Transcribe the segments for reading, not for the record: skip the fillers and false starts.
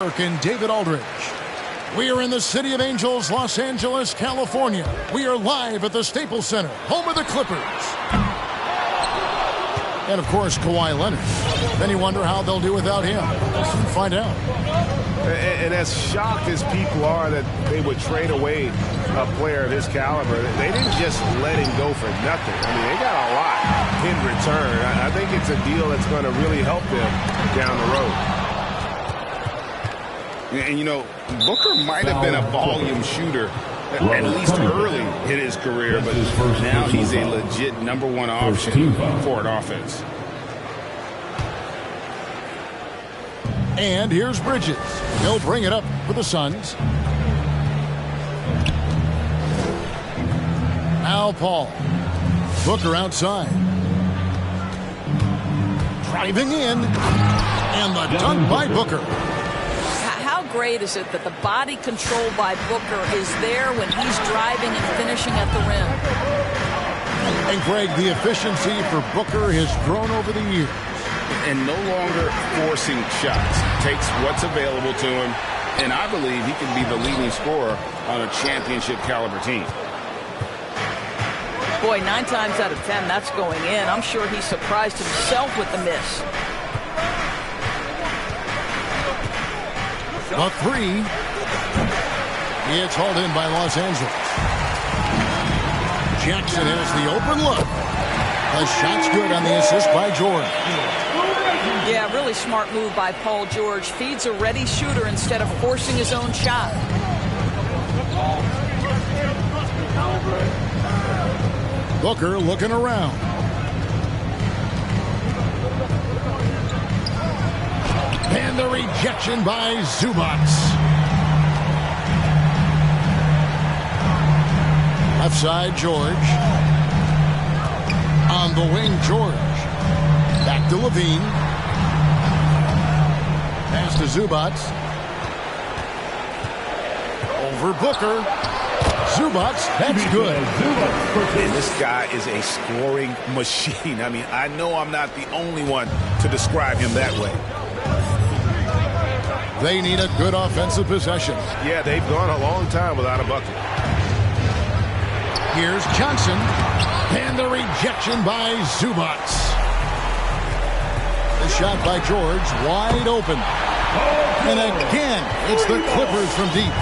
And David Aldridge. We are in the City of Angels, Los Angeles, California. We are live at the Staples Center, home of the Clippers. And, of course, Kawhi Leonard. Then you wonder how they'll do without him. Let's find out. And as shocked as people are that they would trade away a player of his caliber, they didn't just let him go for nothing. I mean, they got a lot in return. I think it's a deal that's going to really help them down the road. And, you know, Booker might have been a volume shooter, at least early in his career, but now he's a legit #1 option for an offense. And here's Bridges. He'll bring it up for the Suns. Now Paul. Booker outside. Driving in. And the dunk by Booker. How great is it that the body control by Booker is there when he's driving and finishing at the rim? And Greg, the efficiency for Booker has grown over the years. And no longer forcing shots. Takes what's available to him, and I believe he can be the leading scorer on a championship caliber team. Boy, 9 times out of 10, that's going in. I'm sure he surprised himself with the miss. The three. It's hauled in by Los Angeles. Jackson has the open look. The shot's good on the assist by George. Yeah, really smart move by Paul George. Feeds a ready shooter instead of forcing his own shot. Booker looking around. And the rejection by Zubac. Left side, George. On the wing, George. Back to Levine. Pass to Zubac. Over Booker. Zubac, that's good. And this guy is a scoring machine. I mean, I know I'm not the only one to describe him that way. They need a good offensive possession. Yeah, they've gone a long time without a bucket. Here's Johnson. And the rejection by Zubac. The shot by George, wide open. And again, it's the Clippers from deep.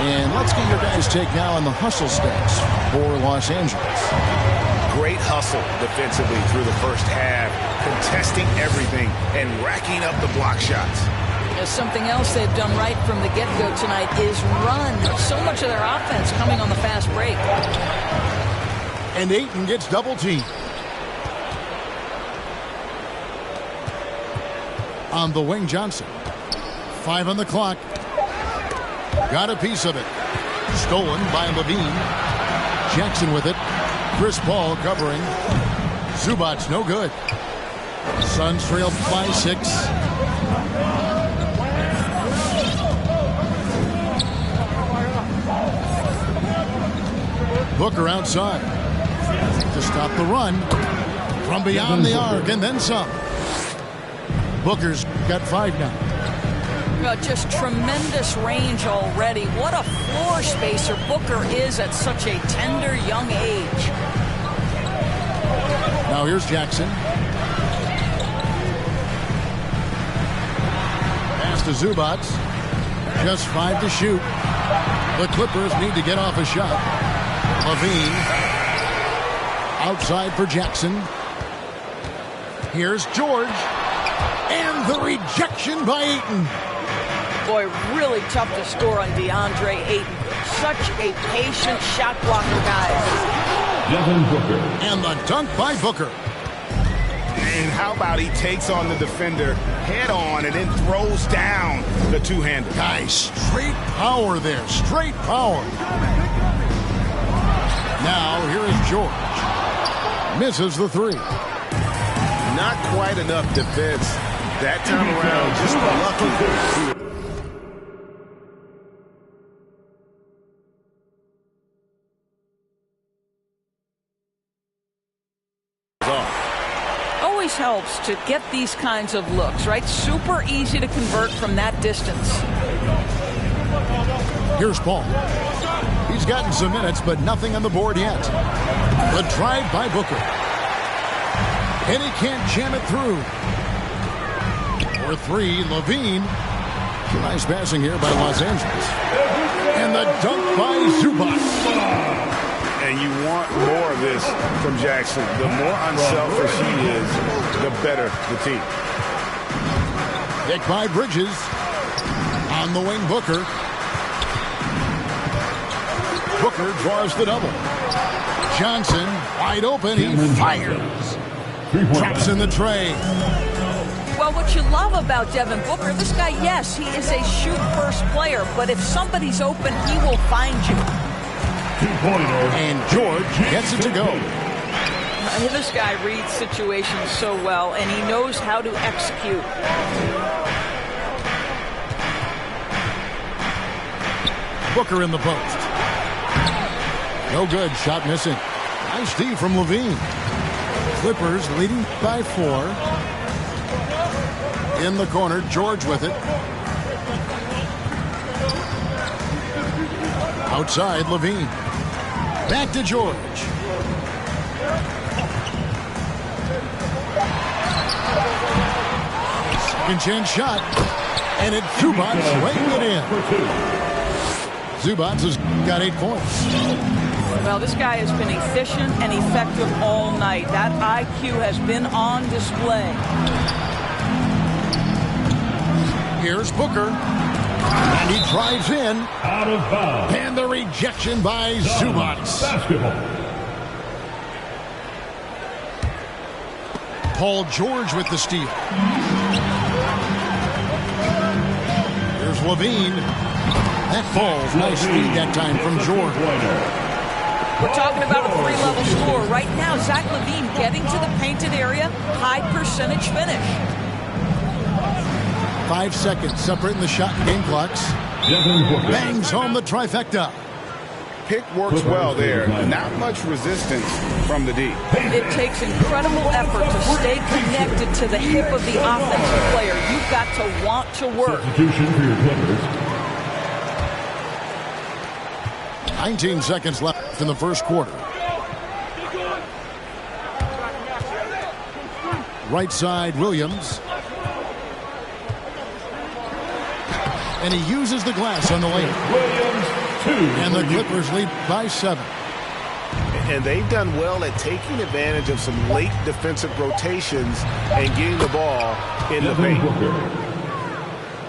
And let's get your guys' take now on the hustle stats for Los Angeles. Great hustle defensively through the first half, contesting everything and racking up the block shots. Something else they've done right from the get-go tonight is run. So much of their offense coming on the fast break. And Ayton gets double-teamed. On the wing, Johnson. 5 on the clock. Got a piece of it. Stolen by Levine. Jackson with it. Chris Paul covering. Zubac no good. Suns trail by 6. Booker outside to stop the run from beyond the arc and then some. Booker's got 5 now. Just tremendous range already. What a floor spacer Booker is at such a tender young age. Now here's Jackson. Pass to Zubac. Just 5 to shoot. The Clippers need to get off a shot. Levine. Outside for Jackson. Here's George. And the rejection by Ayton. Boy, really tough to score on DeAndre Ayton. Such a patient shot blocker, guys. And the dunk by Booker. And how about he takes on the defender head on and then throws down the two-hander. Guys, straight power there. Straight power. Now, here is George. Misses the 3. Not quite enough defense that time around. Just lucky. helps to get these kinds of looks, right? Super easy to convert from that distance. Here's Paul. He's gotten some minutes, but nothing on the board yet. The drive by Booker. And he can't jam it through. For three, Levine. Nice passing here by Los Angeles. And the dunk by Zubac. And you want more of this from Jackson. The more unselfish he is, the better the team. Pick by Bridges. On the wing, Booker. Booker draws the double. Johnson, wide open. He fires. Drops in the tray. Well, what you love about Devin Booker, this guy, yes, he is a shoot-first player, but if somebody's open, he will find you. And George gets it to go. This guy reads situations so well, and he knows how to execute. Booker in the post. No good. Shot missing. Nice D from Levine. Clippers leading by 4. In the corner, George with it. Outside, Levine. Back to George. Second chance shot. And it's Zubac laying it in. Zubac has got 8 points. Well, this guy has been efficient and effective all night. That IQ has been on display. Here's Booker. And he drives in. Out of bounds. And the rejection by Zubac. Basketball. Paul George with the steal. Here's Levine. That falls. Nice lead that time from George. We're talking about a 3-level score. Right now, Zach LaVine getting to the painted area. High percentage finish. 5 seconds separating the shot and game clocks. Bangs home the trifecta. Pick works well there. Not much resistance from the D. It takes incredible effort to stay connected to the hip of the offensive player. You've got to want to work. Substitution for your Clippers. 19 seconds left in the first quarter. Right side, Williams. And he uses the glass on the lane. And the Clippers lead by 7. And they've done well at taking advantage of some late defensive rotations and getting the ball in the paint.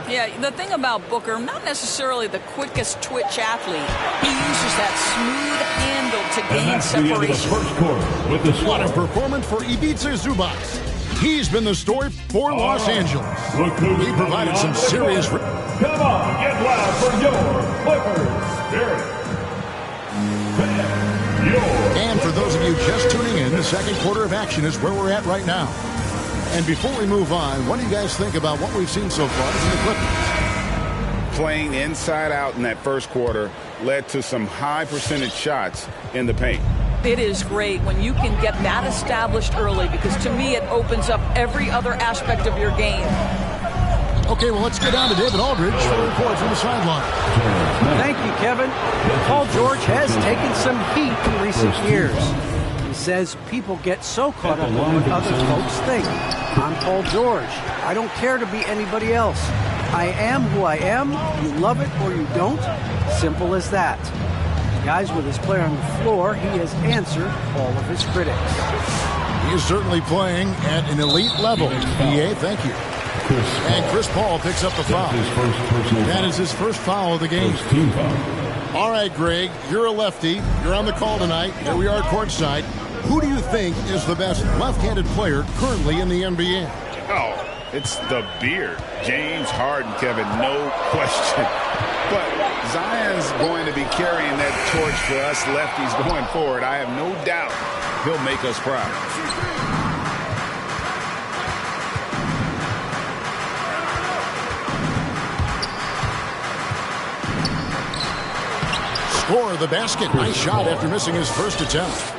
Yeah, the thing about Booker, not necessarily the quickest twitch athlete. He uses that smooth handle to gain separation. What a performance for Ivica Zubac. He's been the story for Los Angeles. He provided some serious... Come on, get loud for your Clippers Spirit. And for those of you just tuning in, the second quarter of action is where we're at right now. And before we move on, what do you guys think about what we've seen so far from the Clippers? Playing inside out in that first quarter led to some high percentage shots in the paint. It is great when you can get that established early, because to me it opens up every other aspect of your game. Okay, well, let's get down to David Aldridge for a report from the sideline. Thank you, Kevin. Paul George has taken some heat in recent years. He says people get so caught up in what other folks think. I'm Paul George. I don't care to be anybody else. I am who I am. You love it or you don't. Simple as that. Guys, with his player on the floor, he has answered all of his critics. He is certainly playing at an elite level. EA, thank you. And Chris Paul picks up the foul. That is his first foul of the game. All right, Greg, you're a lefty. You're on the call tonight. Here we are courtside. Who do you think is the best left-handed player currently in the NBA? Oh, it's the beard. James Harden, Kevin, no question. But Zion's going to be carrying that torch for us lefties going forward. I have no doubt he'll make us proud. Score the basket. Nice shot after missing his first attempt.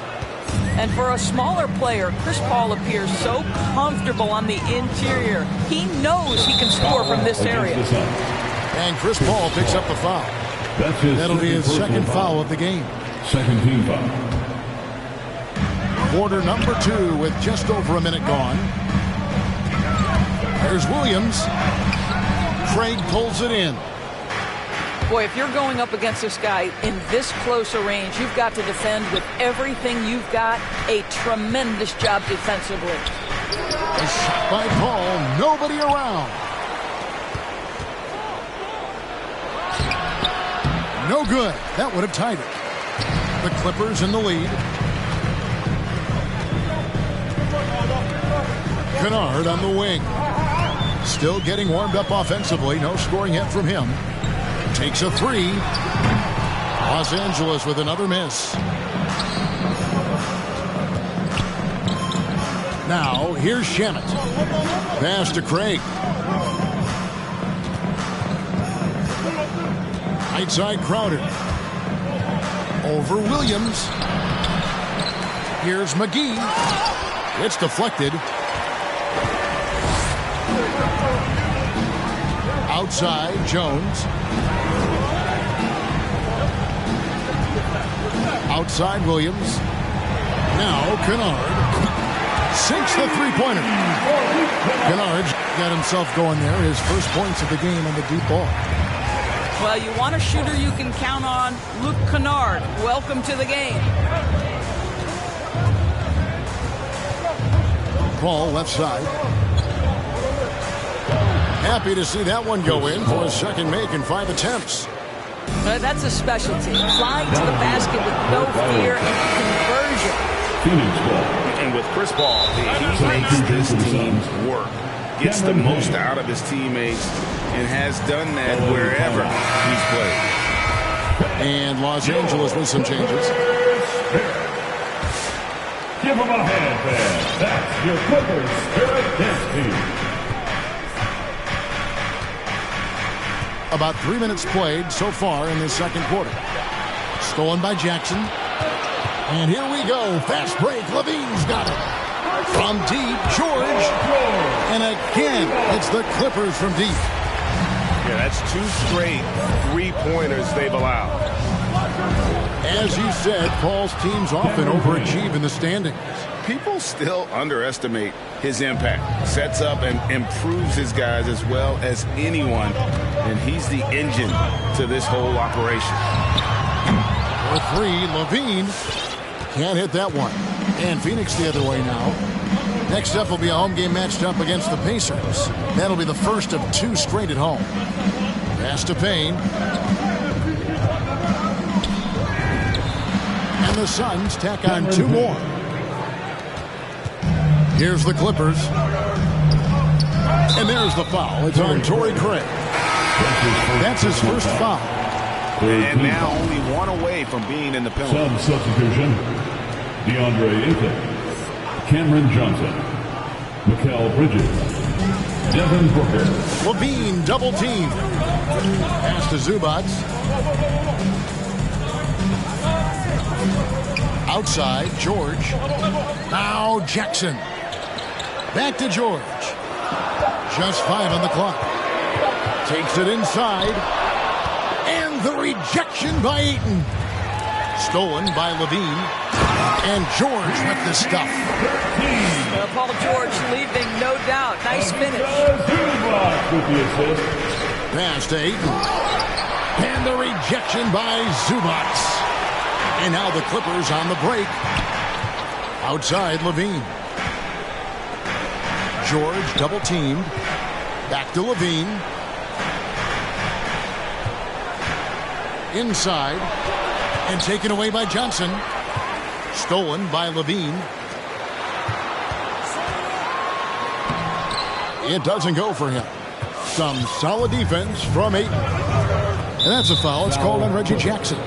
And for a smaller player, Chris Paul appears so comfortable on the interior. He knows he can score from this area. And Chris Paul picks up the foul. That'll be his second foul of the game. Second team foul. Quarter number 2 with just over a minute gone. There's Williams. Craig pulls it in. Boy, if you're going up against this guy in this close a range, you've got to defend with everything you've got. A tremendous job defensively. A shot by Paul. Nobody around. No good. That would have tied it. The Clippers in the lead. Kennard on the wing. Still getting warmed up offensively. No scoring yet from him. Takes a 3. Los Angeles with another miss. Now, here's Shamet. Pass to Craig. Right side Crowder. Over Williams. Here's McGee. It's deflected. Outside, Jones. Outside, Williams. Now, Kennard. Sinks the three-pointer. Kennard's got himself going there. His first points of the game on the deep ball. Well, you want a shooter you can count on. Luke Kennard, welcome to the game. Paul, left side. Happy to see that one go in for his second make in 5 attempts. That's a specialty. Flying to the basket with no fear and conversion. And with Chris Paul, he makes this team work. Gets the most out of his teammates and has done that wherever he's played. And Los Angeles with some changes. Give him a hand, man. That's your Clippers Spirit Dance Team. About 3 minutes played so far in the second quarter. Stolen by Jackson. And here we go. Fast break. Levine's got it. From deep, George. And again, it's the Clippers from deep. Yeah, that's 2 straight three-pointers they've allowed. As you said, Paul's teams often overachieve in the standings. People still underestimate his impact. Sets up and improves his guys as well as anyone. And he's the engine to this whole operation. For 3, Levine. Can't hit that one. And Phoenix the other way now. Next up will be a home game matched up against the Pacers. That'll be the first of 2 straight at home. Pass to Payne. And the Suns tack on 2 more. Here's the Clippers. And there's the foul. It's on Torrey Craig. That's his first foul. And now only 1 away from being in the penalty. Some substitution. DeAndre Ayton. Cameron Johnson. Mikal Bridges. Devin Booker. Levine double team. Pass to Zubats. Outside, George. Now Jackson. Back to George. Just 5 on the clock. Takes it inside. And the rejection by Ayton. Stolen by Levine. And George with the stuff. Paul George leaving, no doubt. Nice finish. Pass to Ayton. And the rejection by Zubats. And now the Clippers on the break. Outside, Levine. George double teamed. Back to Levine. Inside. And taken away by Johnson. Stolen by Levine. It doesn't go for him. Some solid defense from Ayton. And that's a foul. It's called on Reggie Jackson.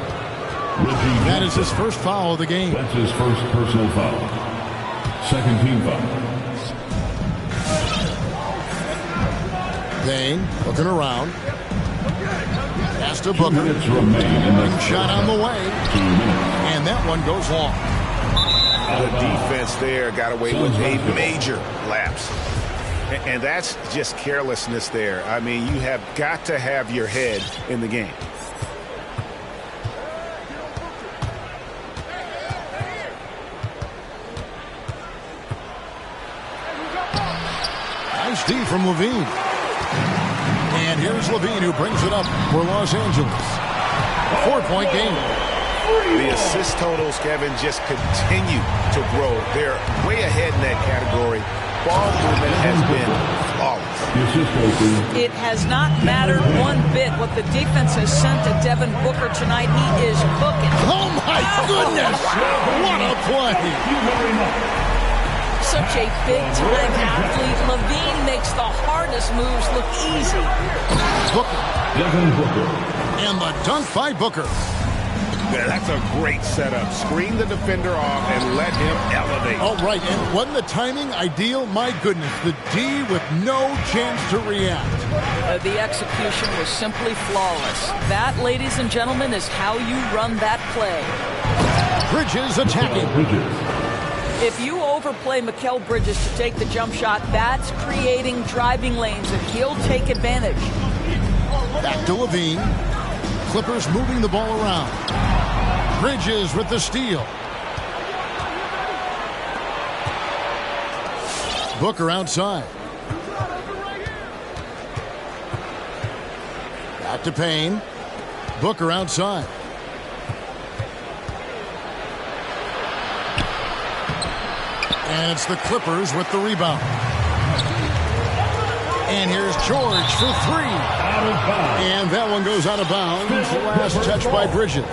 That is his first foul of the game. That's his first personal foul. Second team foul. Payne looking around. Pass to Booker. Minutes remain in the Shot on the way. 2 minutes. And that one goes long. the defense there got away with a major lapse. And that's just carelessness there. I mean, you have got to have your head in the game. Nice D from Levine. And here's Levine who brings it up for Los Angeles. 4-point game. The assist totals, Kevin, just continue to grow. They're way ahead in that category. Ball movement has been flawless. It has not mattered one bit what the defense has sent to Devin Booker tonight. He is cooking. Oh, my goodness. What a play. Such a big-time athlete. Levine makes the hardest moves look easy. Booker. Devin Booker. And the dunk by Booker. Yeah, that's a great setup. Screen the defender off and let him elevate. All right, and wasn't the timing ideal? My goodness, the D with no chance to react. The execution was simply flawless. That, ladies and gentlemen, is how you run that play. Bridges attacking. If you overplay Mikal Bridges to take the jump shot, that's creating driving lanes, and he'll take advantage. Back to Levine. Clippers moving the ball around. Bridges with the steal. Booker outside. Back to Payne. Booker outside. And it's the Clippers with the rebound. And here's George for three. And that one goes out of bounds. Last touch by Bridges.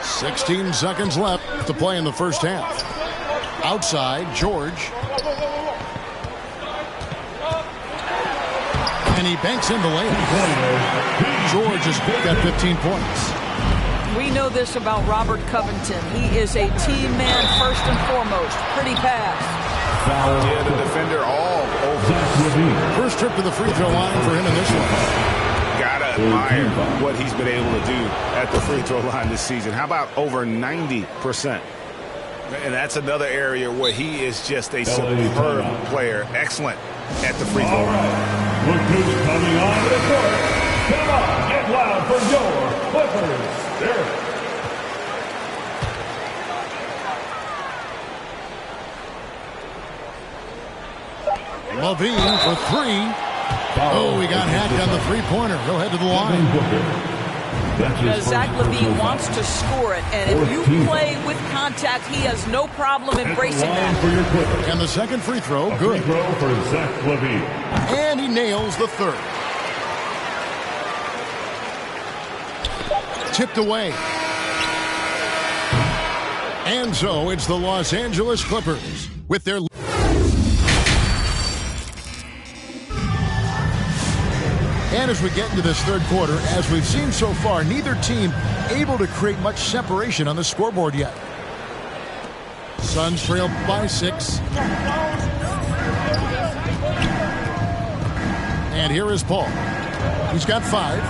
"16 seconds left to play in the first half. Outside, George. And he banks in the lane. George has got 15 points. We know this about Robert Covington. He is a team man first and foremost. Pretty pass. Yeah, the defender all over. First trip to the free throw line for him in this one. Gotta admire what he's been able to do at the free throw line this season. How about over 90%? And that's another area where he is just a superb player. Excellent at the free throw line. Look who's coming on the court. Come on, get loud for your Clippers. Levine for three. Oh, he got hacked on the three-pointer. He'll head to the line. Zach LaVine wants to score it, and if you play with contact, he has no problem embracing that. And the second free throw, good. Free throw for Zach LaVine. And he nails the third. Tipped away. And so it's the Los Angeles Clippers with their... And as we get into this third quarter, as we've seen so far, neither team able to create much separation on the scoreboard yet. Suns trail by 6. And here is Paul. He's got 5.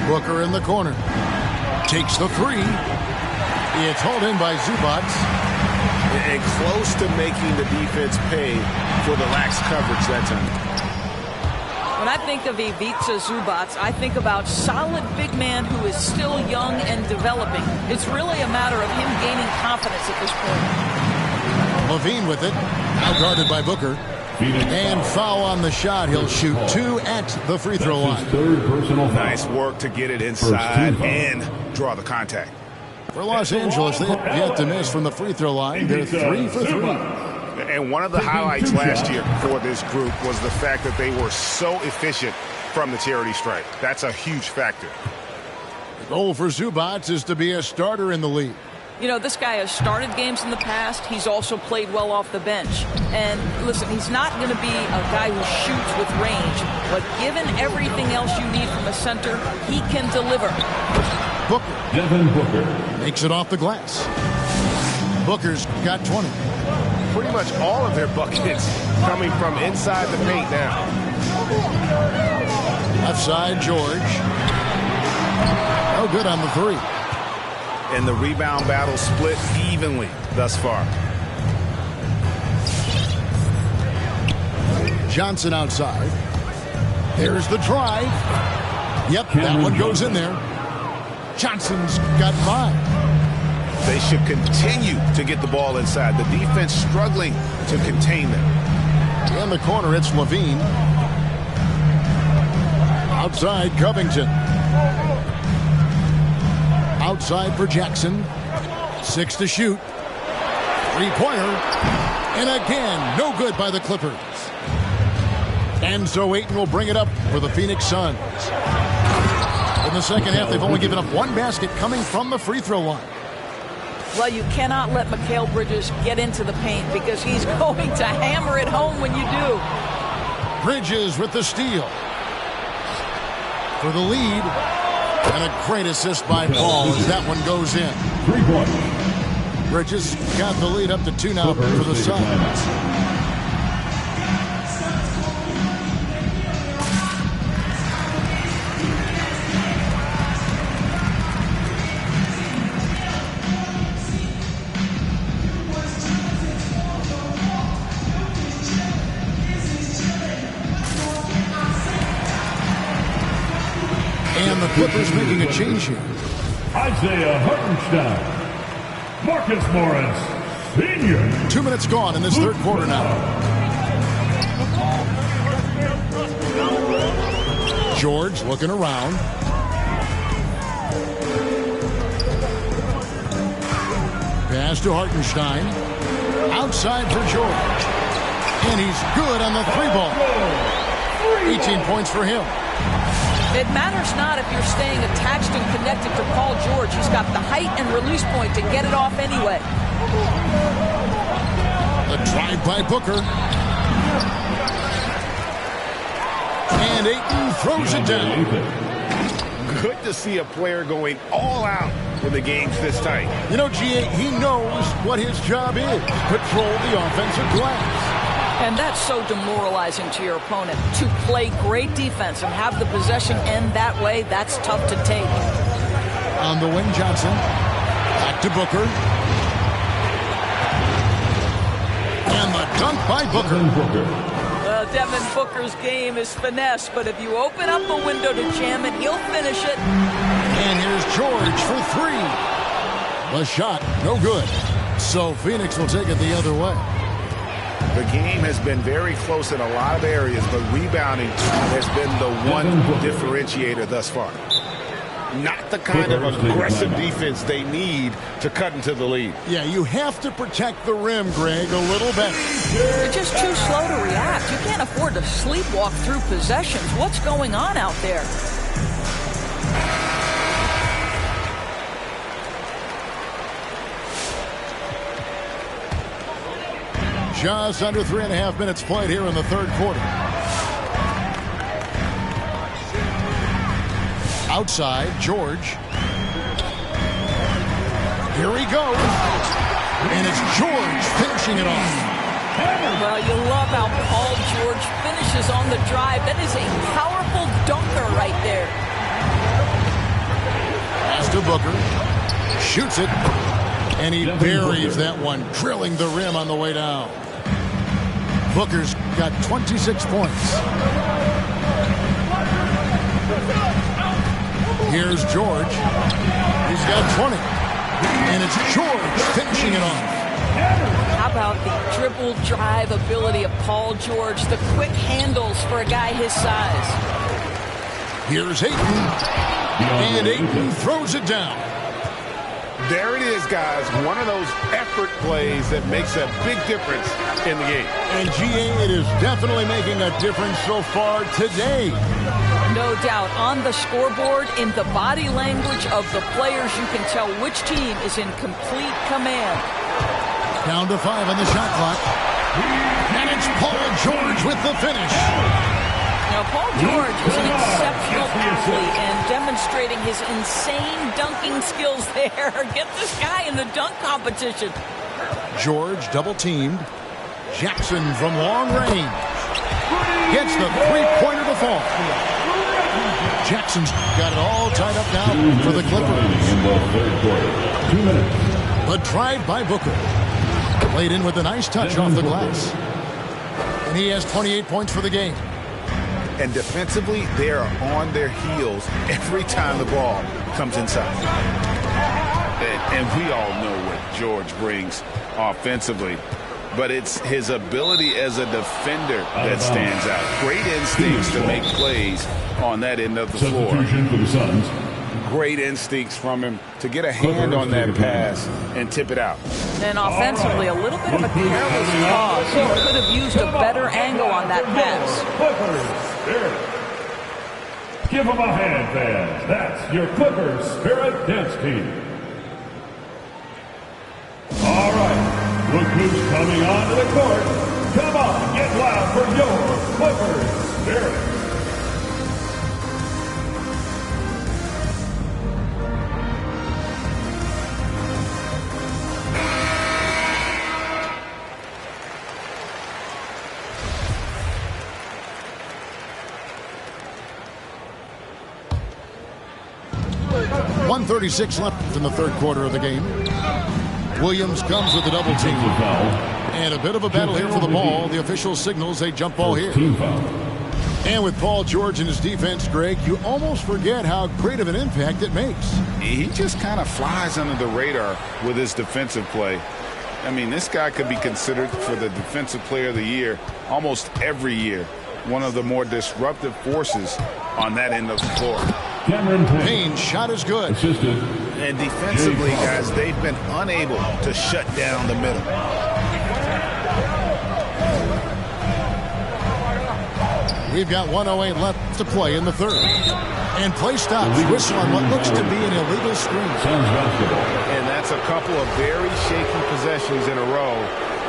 Booker in the corner. Takes the 3. It's hauled in by Zubac. And close to making the defense pay for the lax coverage that time. When I think of Ivica Zubac, I think about solid big man who is still young and developing. It's really a matter of him gaining confidence at this point. Levine with it. Now guarded by Booker. And foul on the shot. He'll shoot 2 at the free throw line. Nice work to get it inside and draw the contact. For Los Angeles, they have yet to miss from the free throw line. They're 3 for 3. And one of the highlights last year for this group was the fact that they were so efficient from the charity stripe. That's a huge factor. The goal for Zubac is to be a starter in the league. You know, this guy has started games in the past. He's also played well off the bench. And listen, he's not going to be a guy who shoots with range. But given everything else you need from a center, he can deliver. Booker. Devin Booker makes it off the glass. Booker's got 20. Pretty much all of their buckets coming from inside the paint now. Left side, George. No good on the three. And the rebound battle split evenly thus far. Johnson outside. There's the drive. Yep, that one goes in there. Johnson's got 5. They should continue to get the ball inside. The defense struggling to contain them. In the corner, it's Levine. Outside, Covington. Outside for Jackson. 6 to shoot. 3-pointer. And again, no good by the Clippers. And so Ayton will bring it up for the Phoenix Suns. In the second half, they've only given up 1 basket coming from the free throw line. Well, you cannot let Mikal Bridges get into the paint because he's going to hammer it home when you do. Bridges with the steal. For the lead. And a great assist by Paul as that one goes in. 3 points. Bridges got the lead up to 2 now for the Suns. And the Clippers making a change here. Isaiah Hartenstein. Marcus Morris, Sr. 2 minutes gone in this third quarter now. George looking around. Pass to Hartenstein. Outside for George. And he's good on the 3-ball. 18 points for him. It matters not if you're staying attached and connected to Paul George. He's got the height and release point to get it off anyway. The drive by Booker. And Ayton throws it down. Good to see a player going all out when the game's this tight. You know, G.A., he knows what his job is. Control the offensive glass. And that's so demoralizing to your opponent. To play great defense and have the possession end that way, that's tough to take. On the wing, Johnson. Back to Booker. And the dunk by Booker. Devin Booker's game is finesse, but if you open up a window to jam it, he'll finish it. And here's George for 3. The shot, no good. So Phoenix will take it the other way. The game has been very close in a lot of areas, but rebounding has been the one differentiator thus far. Not the kind of aggressive defense they need to cut into the lead. Yeah, you have to protect the rim, Greg, a little better. They're just too slow to react. You can't afford to sleepwalk through possessions. What's going on out there? Just under 3.5 minutes played here in the third quarter. Outside, George. Here he goes. And it's George finishing it off. Well, you love how Paul George finishes on the drive. That is a powerful dunker right there. Pass to Booker. Shoots it. And he buries that one, drilling the rim on the way down. Booker's got 26 points. Here's George. He's got 20. And it's George finishing it off. How about the dribble drive ability of Paul George, the quick handles for a guy his size. Here's Ayton. And Ayton throws it down. There it is, guys. One of those effort plays that makes a big difference in the game. And GA, it is definitely making a difference so far today. No doubt. On the scoreboard, in the body language of the players, you can tell which team is in complete command. Down to 5 on the shot clock. And it's Paul George with the finish. Now, Paul George is an exceptional athlete and demonstrating his insane dunking skills there. Get this guy in the dunk competition. George double-teamed. Jackson from long range. Gets the three-pointer to fall. Jackson's got it all tied up now for the Clippers. In the third quarter. 2 minutes. The drive by Booker. Played in with a nice touch off the glass. And he has 28 points for the game. And defensively, they are on their heels every time the ball comes inside. And we all know what George brings offensively. But it's his ability as a defender that stands out. Great instincts to make plays on that end of the floor. Substitution for the Suns. Great instincts from him to get a hand on that pass and tip it out. And offensively, a little bit of a careless toss. He could have used a better angle on that pass. Clippers Spirit. Give him a hand, fans. That's your Clippers Spirit dance team. All right. Look who's coming onto the court. Come on, get loud for your Clippers Spirit. .136 left in the third quarter of the game. Williams comes with a double team. And a bit of a battle here for the ball. The official signals a jump ball here. And with Paul George and his defense, Greg, you almost forget how great of an impact it makes. He just kind of flies under the radar with his defensive play. I mean, this guy could be considered for the Defensive Player of the Year almost every year. One of the more disruptive forces on that end of the floor. Payne's shot is good. And defensively, guys, they've been unable to shut down the middle. We've got 1:08 left to play in the third. And play stops. Whistle on what looks to be an illegal screen. And that's a couple of very shaky possessions in a row.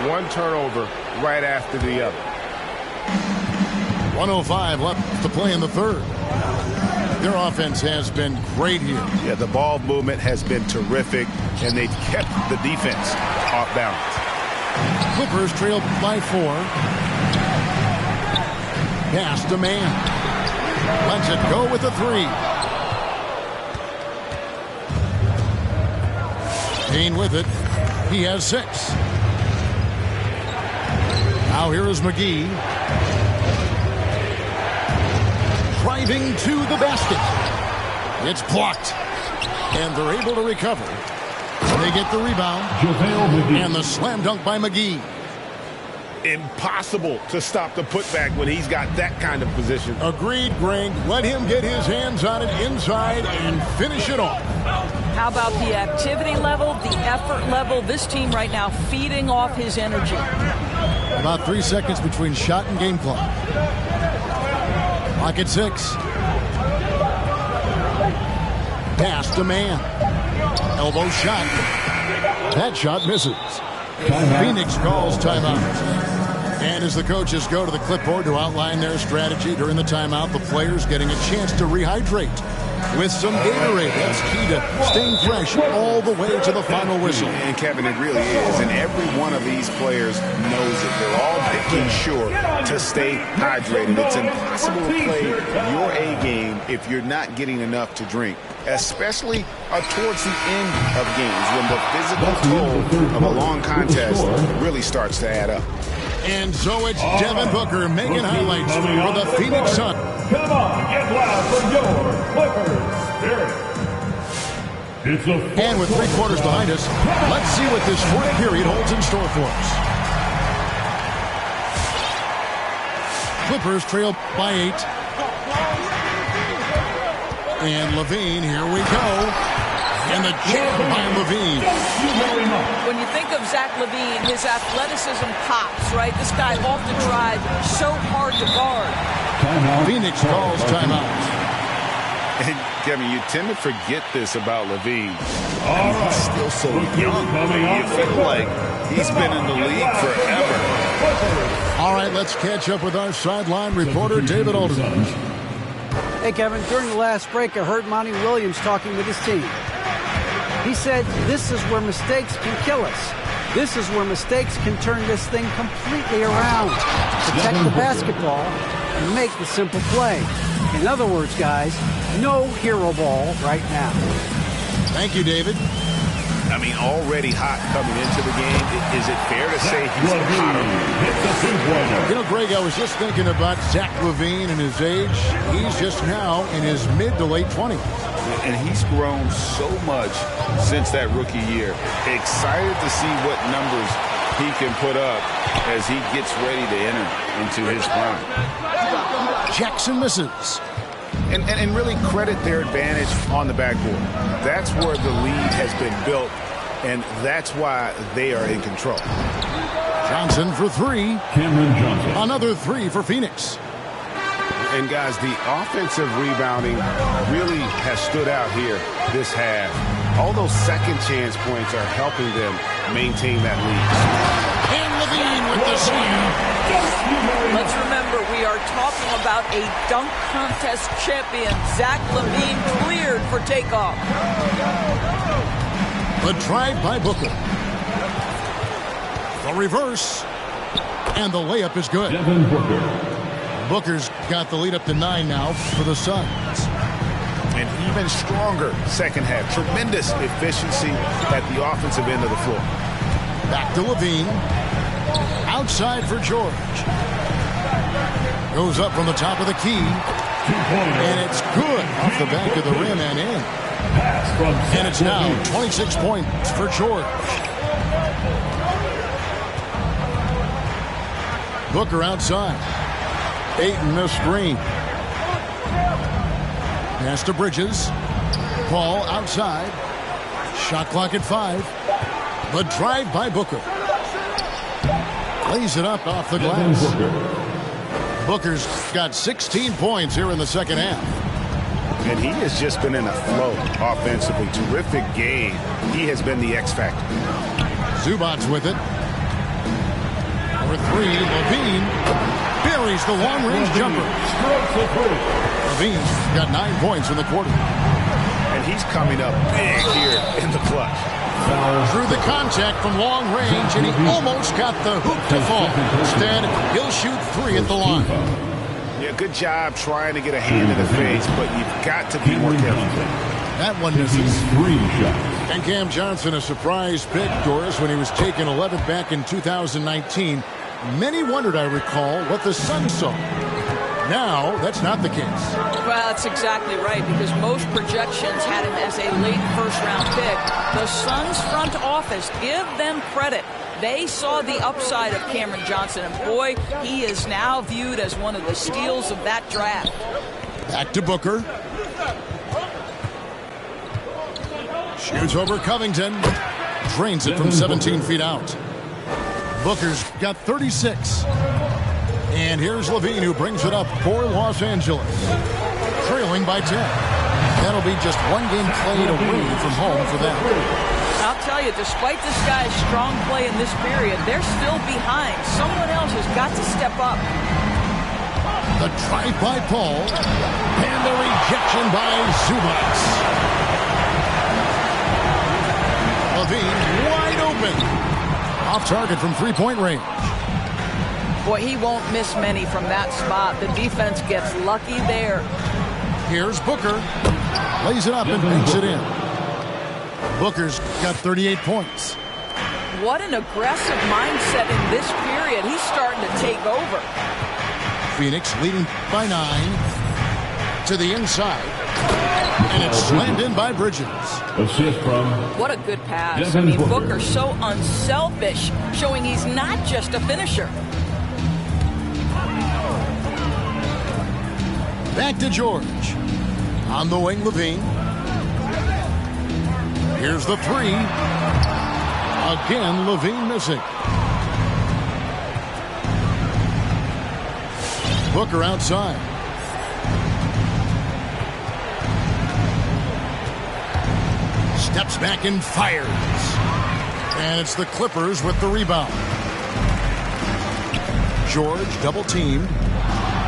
One turnover right after the other. 1:05 left to play in the third. Their offense has been great here. Yeah, the ball movement has been terrific, and they've kept the defense off balance. Clippers trail by 4. Pass to man. Lets it go with a 3. Payne with it. He has 6. Now here is McGee. Driving to the basket. It's blocked. And they're able to recover. They get the rebound. And the slam dunk by McGee. Impossible to stop the putback when he's got that kind of position. Agreed, Greg. Let him get his hands on it inside and finish it off. How about the activity level, the effort level? This team right now feeding off his energy. About 3 seconds between shot and game clock. Clock at 6. Pass to man. Elbow shot. That shot misses. Phoenix calls timeout. And as the coaches go to the clipboard to outline their strategy during the timeout, the players getting a chance to rehydrate with some Gatorade. That's key to staying fresh all the way to the final whistle. And Kevin, it really is. And every one of these players knows it. They're all making sure to stay hydrated. It's impossible to play your A game if you're not getting enough to drink, especially towards the end of games when the physical toll of a long contest really starts to add up. And so it's Devin Booker making highlights for the Phoenix Suns. Come on, get loud for your Clippers Spirit. And with 3 quarters behind us, let's see what this fourth period holds in store for us. Clippers trail by 8. And LaVine, here we go. And the jam by LaVine. When you think of Zach LaVine, his athleticism pops, right? This guy off the drive, so hard to guard. Phoenix calls timeout. And Kevin, you tend to forget this about LaVine. He's still so young. You feel like he's been in the league forever. All right, let's catch up with our sideline reporter, David Alderman. Hey, Kevin, during the last break, I heard Monty Williams talking with his team. He said, this is where mistakes can kill us. This is where mistakes can turn this thing completely around. Protect the basketball and make the simple play. In other words, guys, no hero ball right now. Thank you, David. I mean, already hot coming into the game. Is it fair to say he's hotter? You know, Greg, I was just thinking about Zach LaVine and his age. He's just now in his mid to late 20s. And he's grown so much since that rookie year. Excited to see what numbers he can put up as he gets ready to enter into his prime. Jackson misses. And really credit their advantage on the backboard. That's where the lead has been built, and that's why they are in control. Johnson for three. Cameron Johnson. Another three for Phoenix. And, guys, the offensive rebounding really has stood out here this half. All those second chance points are helping them maintain that lead. And LaVine with the slam. Let's remember, we are talking about a dunk contest champion. Zach LaVine cleared for takeoff. The drive by Booker. The reverse. And the layup is good. Devin Booker. Booker's got the lead up to 9 now for the Suns. And even stronger second half. Tremendous efficiency at the offensive end of the floor. Back to LaVine. Outside for George. Goes up from the top of the key. And it's good off the back of the rim and in. And it's now 26 points for George. Booker outside. Ayton the screen. Pass to Bridges. Paul outside. Shot clock at 5. The drive by Booker. Lays it up off the glass. Booker's got 16 points here in the second half. And he has just been in a flow offensively. Terrific game. He has been the X factor. Zubac's with it. For three, LaVine buries the long-range jumper. LaVine's got 9 points in the quarter. And he's coming up big here in the clutch. Through the contact from long range, and he almost got the hoop to fall. Instead, he'll shoot 3 at the line. Yeah, good job trying to get a hand in the face, but you've got to be more careful. That one misses. 3 shots. And Cam Johnson, a surprise pick, Doris, when he was taken 11th back in 2019. Many wondered, I recall, what the Suns saw. Now, that's not the case. Well, that's exactly right, because most projections had him as a late first-round pick. The Suns front office, give them credit. They saw the upside of Cameron Johnson, and boy, he is now viewed as one of the steals of that draft. Back to Booker. Shoots over Covington. Drains it from 17 feet out. Booker's got 36. And here's LaVine, who brings it up for Los Angeles. Trailing by 10. That'll be just one game played away from home for them. I'll tell you, despite this guy's strong play in this period, they're still behind. Someone else has got to step up. The drive by Paul. And the rejection by Zubac. LaVine wide open. Off target from three-point range. Boy, he won't miss many from that spot. The defense gets lucky there. Here's Booker. Lays it up and banks it in. Booker's got 38 points. What an aggressive mindset in this period. He's starting to take over. Phoenix leading by 9 to the inside. And it's slammed in by Bridges. Assist from. What a good pass. I mean, Booker so unselfish, showing he's not just a finisher. Back to George. On the wing, LaVine. Here's the 3. Again, LaVine missing. Booker outside. Steps back and fires. And it's the Clippers with the rebound. George double teamed.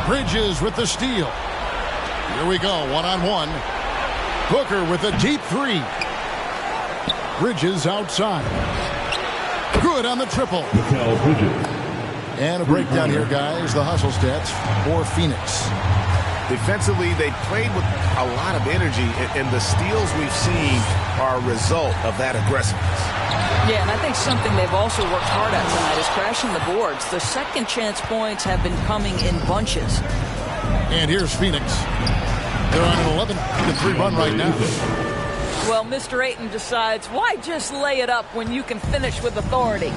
Bridges with the steal. Here we go, one-on-one. Booker with a deep 3. Bridges outside. Good on the triple. And a breakdown here, guys. The hustle stats for Phoenix. Defensively, they played with a lot of energy, and the steals we've seen are a result of that aggressiveness. Yeah, and I think something they've also worked hard at tonight is crashing the boards. The second chance points have been coming in bunches. And here's Phoenix. They're on an 11-3 run right now. Well, Mr. Ayton decides, why just lay it up when you can finish with authority?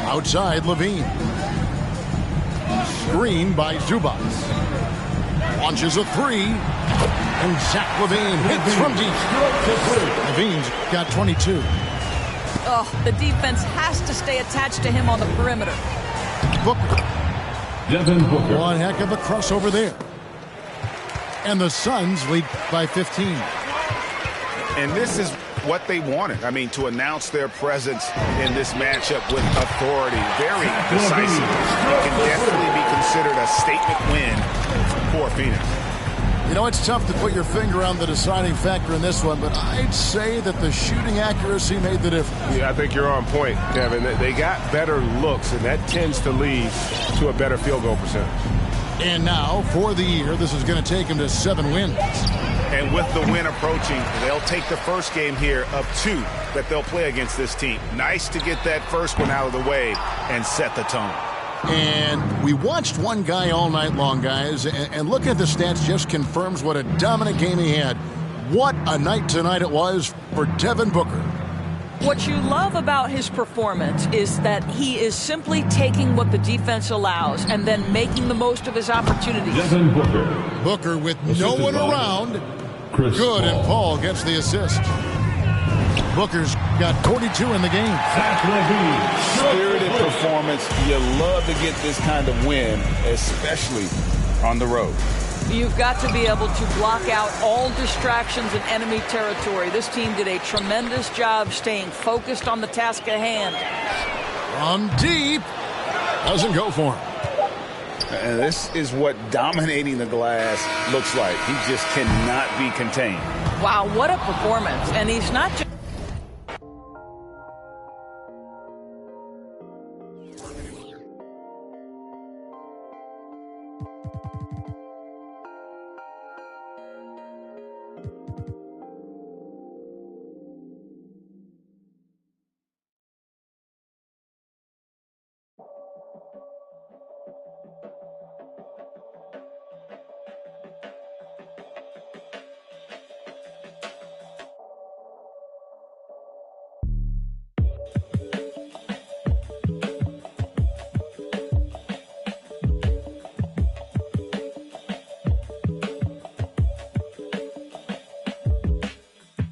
Outside, Levine. Screen by Zubac. Launches a three. And Zach LaVine hits from deep. Levine's got 22. Oh, the defense has to stay attached to him on the perimeter. Booker. Devin Booker. One heck of a crossover there. And the Suns lead by 15. And this is what they wanted. I mean, to announce their presence in this matchup with authority. Very decisive. It can definitely be considered a statement win for Phoenix. You know, it's tough to put your finger on the deciding factor in this one, but I'd say that the shooting accuracy made the difference. Yeah, I think you're on point, Kevin. They got better looks, and that tends to lead to a better field goal percentage. And now, for the year, this is going to take him to 7 wins. And with the win approaching, they'll take the first game here of 2 that they'll play against this team. Nice to get that first one out of the way and set the tone. And we watched one guy all night long, guys, and looking at the stats just confirms what a dominant game he had. What a night tonight it was for Devin Booker. What you love about his performance is that he is simply taking what the defense allows and then making the most of his opportunities. Devin Booker. Booker with no one around. Chris Good, Paul. and Paul gets the assist. Booker's got 42 in the game. Zach LaVine. Spirited performance. You love to get this kind of win, especially on the road. You've got to be able to block out all distractions in enemy territory. This team did a tremendous job staying focused on the task at hand. From deep. Doesn't go for him. And this is what dominating the glass looks like. He just cannot be contained. Wow, what a performance. And he's not just...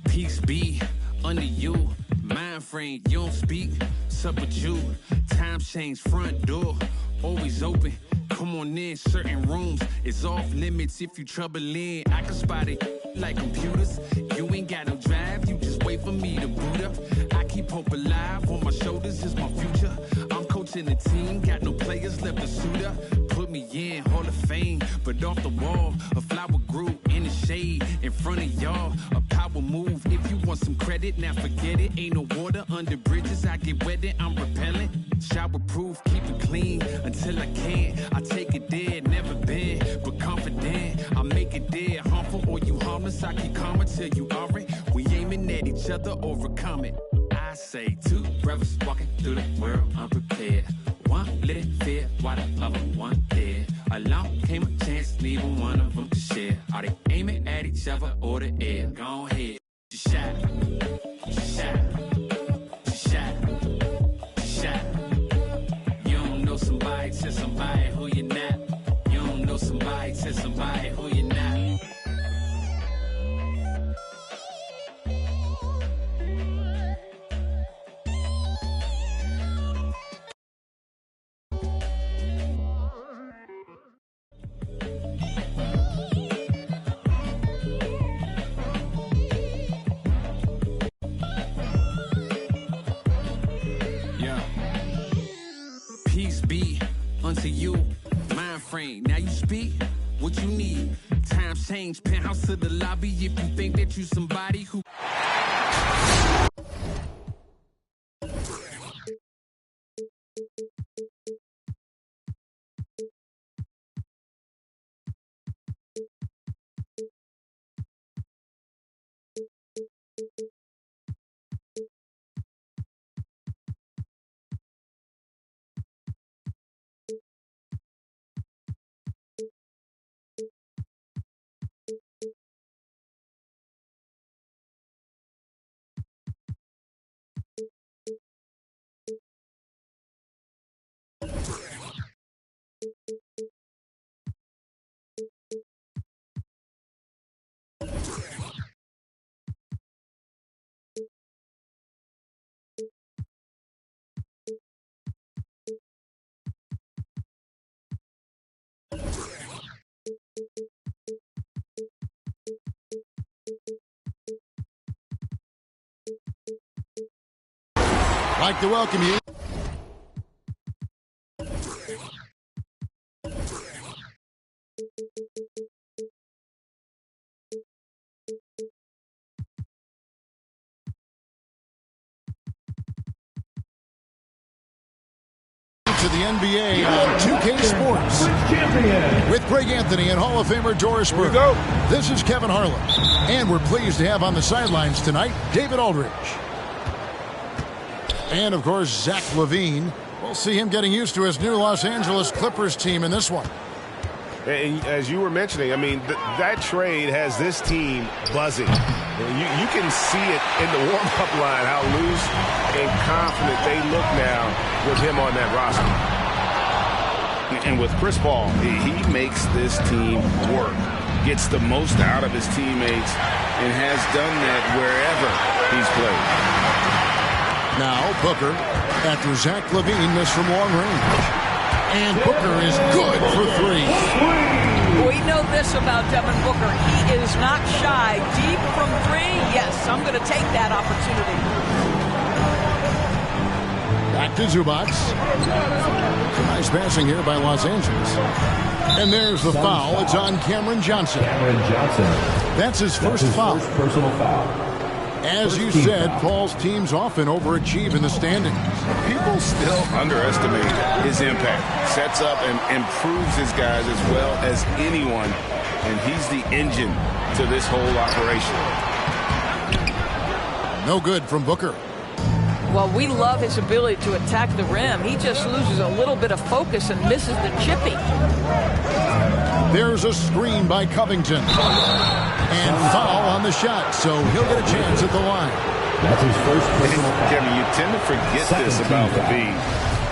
Peace be under you, mind frame, you don't speak, sup with you, time change, front door, always open, come on in, certain rooms, it's off limits if you trouble in, I can spot it like computers, you ain't got no drive, you just wait for me to boot up, I keep hope alive, on my shoulders is my future, I'm coaching the team, got no players left to suit up, put me in, Hall of Fame, but off the wall, a flower grew in the shade, in front of y'all, a power move, if you want some credit, now forget it, ain't no water under bridges, I get wetted, I'm repellent, shower proof, keep it clean, until I can't, I take it there, never been, but confident, I make it there, harmful or you harmless, I keep calm until you are it, we aiming at each other, overcome it, I say 2 brothers walking through the world unprepared, one let it fear, while the other one dead, along came a chance, neither one of them to share, are they aiming at each other or the air, go ahead, you shot, you shot, you shot, you shot, you don't know somebody, tell somebody who you're not, you don't know somebody, tell somebody who you're not. Peace be unto you, mind frame. Now you speak what you need. Times change, penthouse to the lobby. If you think that you somebody who like to welcome you to the NBA on 2K Sports with Greg Anthony and Hall of Famer Doris Burke. This is Kevin Harlan, and we're pleased to have on the sidelines tonight David Aldridge. And, of course, Zach LaVine. We'll see him getting used to his new Los Angeles Clippers team in this one. And as you were mentioning, I mean, that trade has this team buzzing. You can see it in the warm-up line, how loose and confident they look now with him on that roster. And with Chris Paul, he makes this team work, gets the most out of his teammates, and has done that wherever he's played. Now Booker, after Zach LaVine missed from long range. And Booker is good for three. We know this about Devin Booker. He is not shy. Deep from three, yes, I'm going to take that opportunity. Back to Zubac. Some nice passing here by Los Angeles. And there's the foul. It's on Cameron Johnson. That's his first foul. Personal foul. As you said, Paul's teams often overachieve in the standings. People still underestimate his impact. Sets up and improves his guys as well as anyone, and he's the engine to this whole operation. No good from Booker. Well, we love his ability to attack the rim. He just loses a little bit of focus and misses the chippy. There's a screen by Covington. And foul on the shot, so he'll get a chance at the line. That's his first personal foul. Kevin, you tend to forget this about LaVine.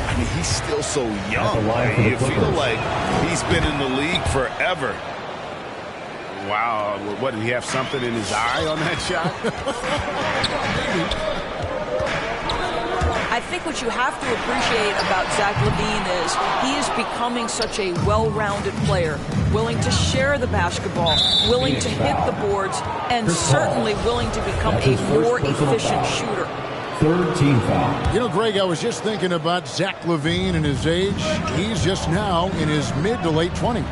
I mean, he's still so young. You feel like he's been in the league forever. Wow, what, did he have something in his eye on that shot? I think what you have to appreciate about Zach LaVine is he is becoming such a well-rounded player, willing to share the basketball, willing to hit the boards, and certainly willing to become a more efficient shooter. Third team foul. You know, Greg, I was just thinking about Zach LaVine and his age. He's just now in his mid to late 20s.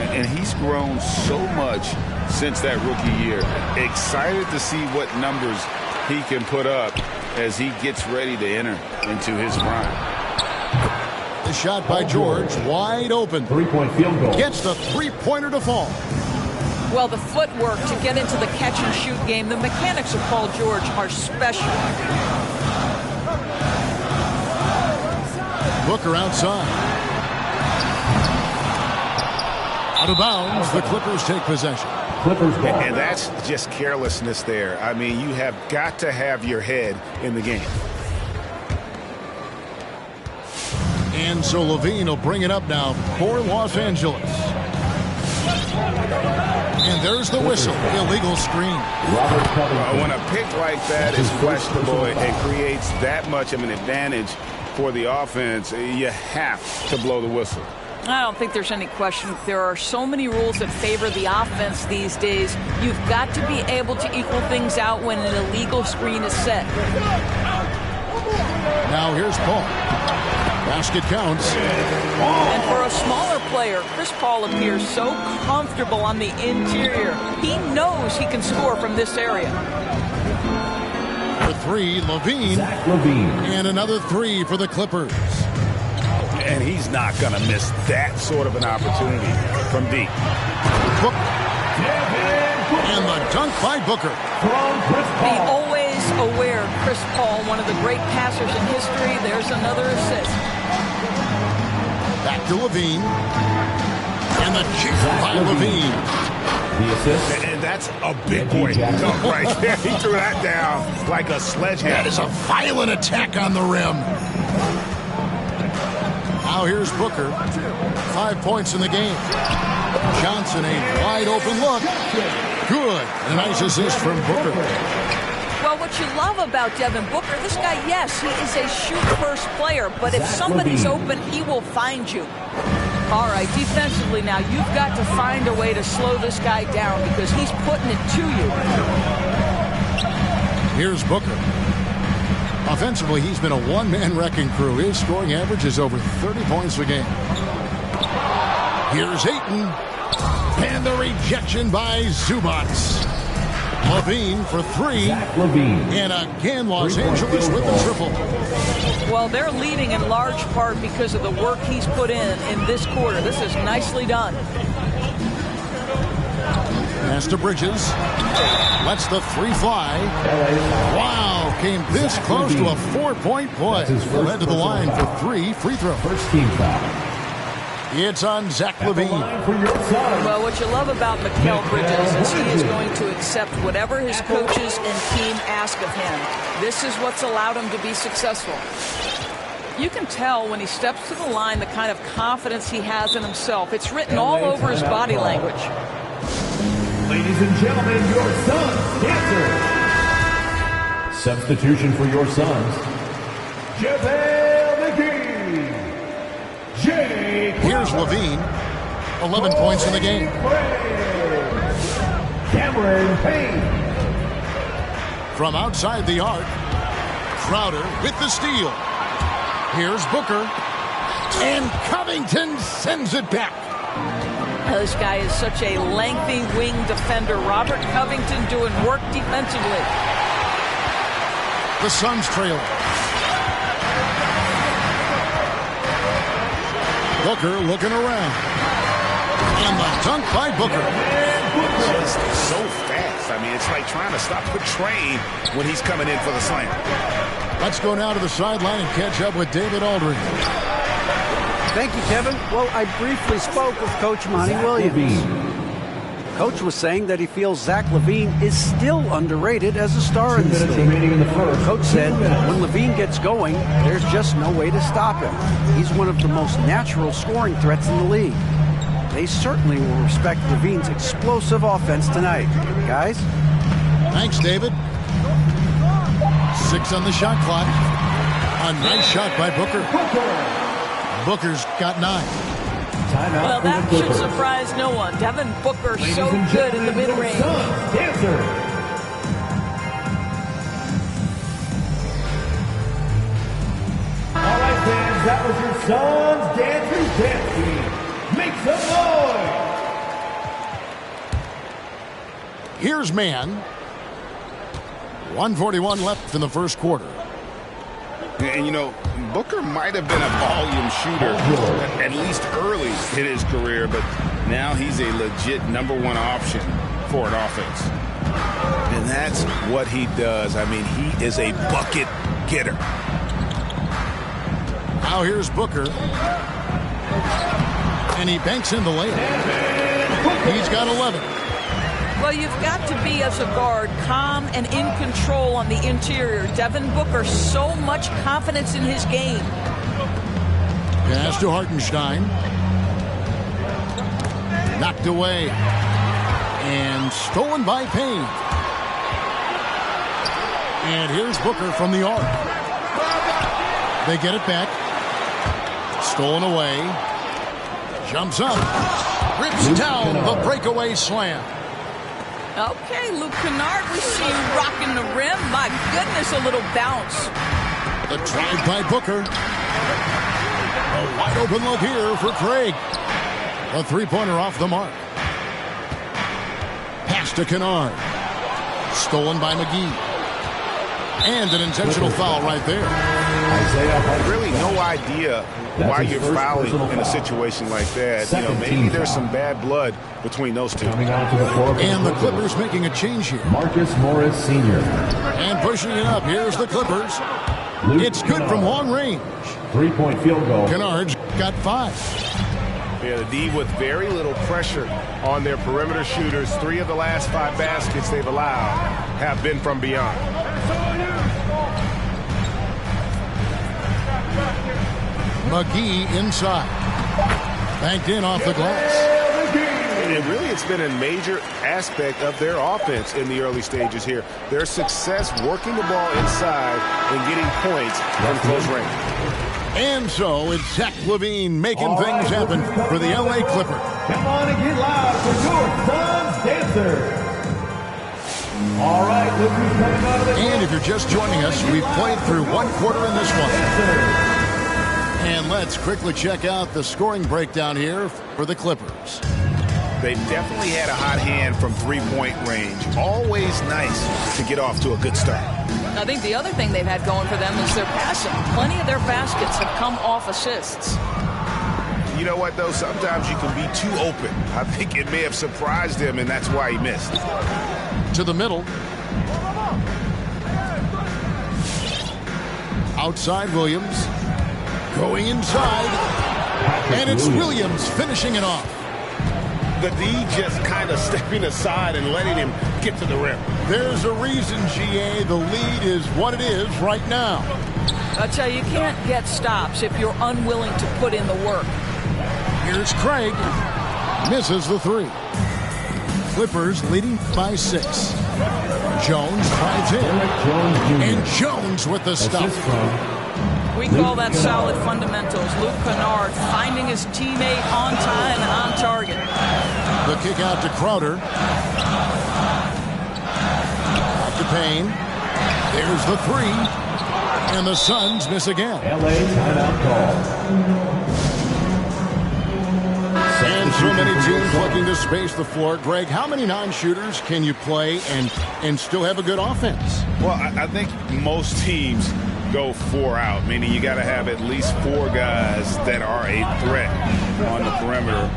And he's grown so much since that rookie year. Excited to see what numbers he can put up as he gets ready to enter into his prime. The shot by George, wide open. Three-point field goal. Gets the three-pointer to fall. Well, the footwork to get into the catch-and-shoot game, the mechanics of Paul George are special. Booker outside. Out of bounds, the Clippers take possession. And that's just carelessness there. I mean, you have got to have your head in the game. And so LaVine will bring it up now for Los Angeles. And there's the whistle. Illegal screen. When a pick like that is questionable and creates that much of an advantage for the offense, you have to blow the whistle. I don't think there's any question. There are so many rules that favor the offense these days. You've got to be able to equal things out when an illegal screen is set. Now here's Paul. Basket counts. And for a smaller player, Chris Paul appears so comfortable on the interior. He knows he can score from this area. For three, LaVine. And another three for the Clippers. And he's not going to miss that sort of an opportunity from deep. And the dunk by Booker. The always aware Chris Paul, one of the great passers in history. There's another assist. Back to LaVine. And the kick by LaVine. The assist. And that's a big boy dunk right there. He threw that down like a sledgehammer. That is a violent attack on the rim. Now here's Booker. 5 points in the game. Johnson, a wide open look. Good. A nice assist from Booker. Well, what you love about Devin Booker, this guy, yes, he is a shoot-first player, but if somebody's open, he will find you. All right, defensively now, you've got to find a way to slow this guy down because he's putting it to you. Here's Booker. Offensively, he's been a one-man wrecking crew. His scoring average is over 30 points a game. Here's Ayton. And the rejection by Zubac. LaVine for three. And again, Los Angeles with the triple. Well, they're leading in large part because of the work he's put in this quarter. This is nicely done. Pass to Bridges. Lets the three fly. Wow, came this close to a 4-point play. He'll head to the line for 3 free throws. First team foul. It's on Zach LaVine. Well, what you love about Mikal Bridges is he is going to accept whatever his coaches and team ask of him. This is what's allowed him to be successful. You can tell when he steps to the line the kind of confidence he has in himself. It's written all over his body language. Ladies and gentlemen, your Suns dancer. Substitution for your Suns, JaVale McGee. Here's LaVine. 11 points in the game. Cameron Payne. From outside the arc, Crowder with the steal. Here's Booker. And Covington sends it back. This guy is such a lengthy wing defender. Robert Covington doing work defensively. The Suns trail. Booker looking around. And the dunk by Booker. Just so fast. I mean, it's like trying to stop a train when he's coming in for the slam. Let's go now to the sideline and catch up with David Aldridge. Thank you, Kevin. Well, I briefly spoke with Coach Monty Williams. Coach was saying that he feels Zach LaVine is still underrated as a star in this league. Coach said when LaVine gets going, there's just no way to stop him. He's one of the most natural scoring threats in the league. They certainly will respect LaVine's explosive offense tonight. Guys? Thanks, David. 6 on the shot clock. A nice shot by Booker. Booker's got 9. Well, that should surprise no one. Devin Booker so good in the mid-range. Dancer. All right, fans, that was your Suns Dancers Dancing. Make some noise. Here's Mann. 1:41 left in the first quarter. And, you know, Booker might have been a volume shooter, at least early in his career, but now he's a legit #1 option for an offense. And that's what he does. I mean, he is a bucket getter. Now here's Booker. And he banks in the layup. He's got 11. Well, you've got to be, as a guard, calm and in control on the interior. Devin Booker, so much confidence in his game. Pass to Hartenstein. Knocked away. And stolen by Payne. And here's Booker from the arc. They get it back. Stolen away. Jumps up. Rips down the breakaway slam. Okay, Luke Kennard, we see you rocking the rim. My goodness, a little bounce. The drive by Booker. A wide open look here for Craig. A three-pointer off the mark. Pass to Kennard. Stolen by McGee. And an intentional foul right there. Really no idea why you're fouling in a situation like that. You know, maybe there's some bad blood between those two. And the Clippers making a change here. Marcus Morris Sr. And pushing it up. Here's the Clippers. It's good from long range. 3-point field goal. Kennard's got 5. Yeah, the D with very little pressure on their perimeter shooters. 3 of the last 5 baskets they've allowed have been from beyond. McGee inside. Banked in off the glass. And really, it's been a major aspect of their offense in the early stages here. Their success working the ball inside and getting points from close range. And so it's Zach LaVine making things happen for the LA Clippers. Come on and get loud for your Suns Dancer. All right, look who's coming out of the And if you're just joining us, we've played through one quarter in this one. And let's quickly check out the scoring breakdown here for the Clippers. They've definitely had a hot hand from three-point range. Always nice to get off to a good start. I think the other thing they've had going for them is their passing. Plenty of their baskets have come off assists. You know what, though? Sometimes you can be too open. I think it may have surprised him, and that's why he missed. To the middle. Outside Williams. Going inside. And it's Williams finishing it off. The D just kind of stepping aside and letting him get to the rim. There's a reason, GA, the lead is what it is right now. I tell you can't get stops if you're unwilling to put in the work. Here's Craig. Misses the three. Clippers leading by 6. Jones drives in. And Jones with the stop. We call that solid fundamentals. Luke Kennard finding his teammate on time and on target. The kick out to Crowder. To Payne. There's the three. And the Suns miss again. LA timeout call. And so many teams looking to space the floor. Greg, how many non-shooters can you play and still have a good offense? Well, I think most teams go 4 out, meaning you got to have at least 4 guys that are a threat on the perimeter,